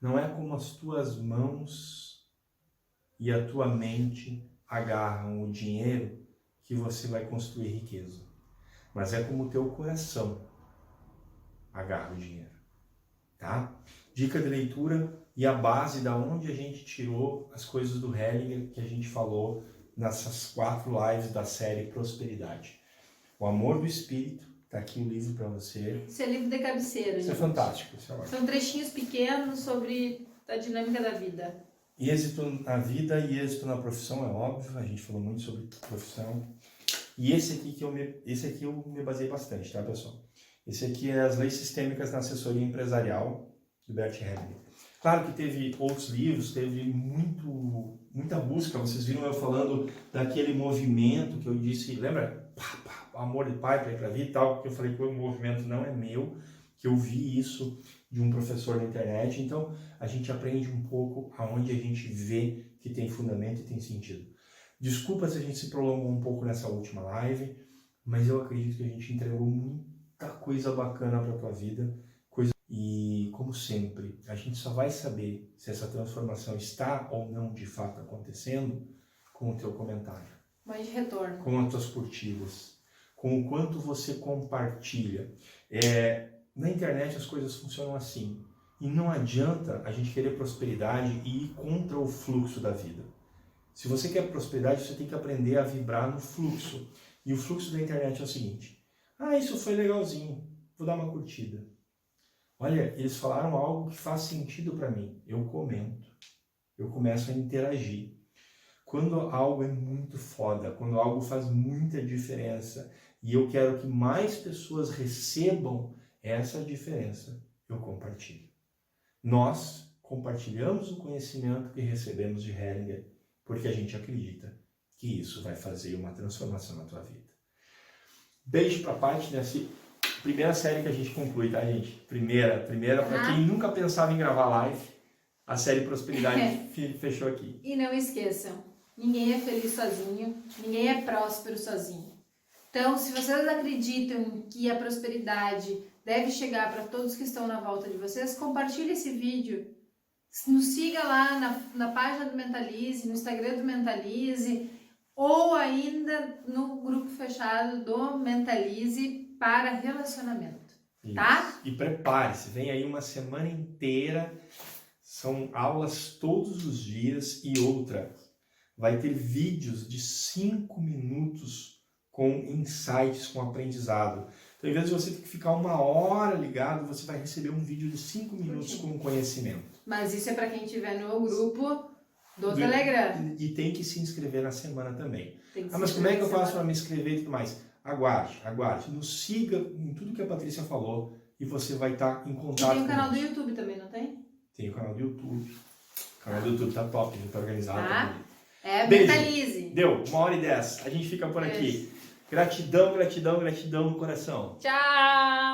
não é como as tuas mãos e a tua mente agarram o dinheiro que você vai construir riqueza. Mas é como o teu coração agarra o dinheiro, tá? Dica de leitura e a base da onde a gente tirou as coisas do Hellinger que a gente falou nessas 4 lives da série Prosperidade. O Amor do Espírito, tá aqui o livro para você. Esse é livro de cabeceira. Isso é fantástico. Isso é ótimo. São trechinhos pequenos sobre a dinâmica da vida. Êxito na vida e êxito na profissão, é óbvio, a gente falou muito sobre profissão. E esse aqui eu me baseei bastante, tá, pessoal? Esse aqui é As Leis Sistêmicas na Assessoria Empresarial, do Bert Hellinger. Claro que teve outros livros, teve muita busca. Vocês viram eu falando daquele movimento que eu disse, lembra? Amor de pai, para vida e tal, que eu falei que o movimento não é meu, que eu vi isso de um professor na internet. Então, a gente aprende um pouco aonde a gente vê que tem fundamento e tem sentido. Desculpa se a gente se prolongou um pouco nessa última live, mas eu acredito que a gente entregou muita coisa bacana para a tua vida. E, como sempre, a gente só vai saber se essa transformação está ou não de fato acontecendo com o teu comentário. Mais de retorno. Com as tuas curtidas, com o quanto você compartilha. Na internet as coisas funcionam assim. E não adianta a gente querer prosperidade e ir contra o fluxo da vida. Se você quer prosperidade, você tem que aprender a vibrar no fluxo. E o fluxo da internet é o seguinte. Isso foi legalzinho, vou dar uma curtida. Olha, eles falaram algo que faz sentido para mim. Eu comento. Eu começo a interagir. Quando algo é muito foda, quando algo faz muita diferença e eu quero que mais pessoas recebam essa diferença, eu compartilho. Nós compartilhamos o conhecimento que recebemos de Hellinger porque a gente acredita que isso vai fazer uma transformação na tua vida. Beijo pra parte dessa primeira série que a gente conclui, tá, gente? Primeira para quem nunca pensava em gravar live, a série Prosperidade fechou aqui. E não esqueçam, ninguém é feliz sozinho, ninguém é próspero sozinho. Então, se vocês acreditam que a prosperidade deve chegar para todos que estão na volta de vocês, compartilhe esse vídeo. Nos siga lá na página do Mentalize, no Instagram do Mentalize, ou ainda no grupo fechado do Mentalize para relacionamento, tá? Isso. E prepare-se, vem aí uma semana inteira, são aulas todos os dias e outra, vai ter vídeos de 5 minutos com insights, com aprendizado. Então, em vez de você ter que ficar 1 hora ligado, você vai receber um vídeo de 5 minutos com conhecimento. Mas isso é para quem estiver no grupo do Telegram. E tem que se inscrever na semana também. Tem que Mas como é que eu faço para me inscrever e tudo mais? Aguarde. Nos siga em tudo que a Patrícia falou e você vai estar em contato. E tem o canal do YouTube também, não tem? Tem o canal do YouTube. O canal do YouTube tá top, tá organizado. Tá. É, Beijo. Mentalize. Deu, 1h10. A gente fica por aqui. Gratidão no coração. Tchau!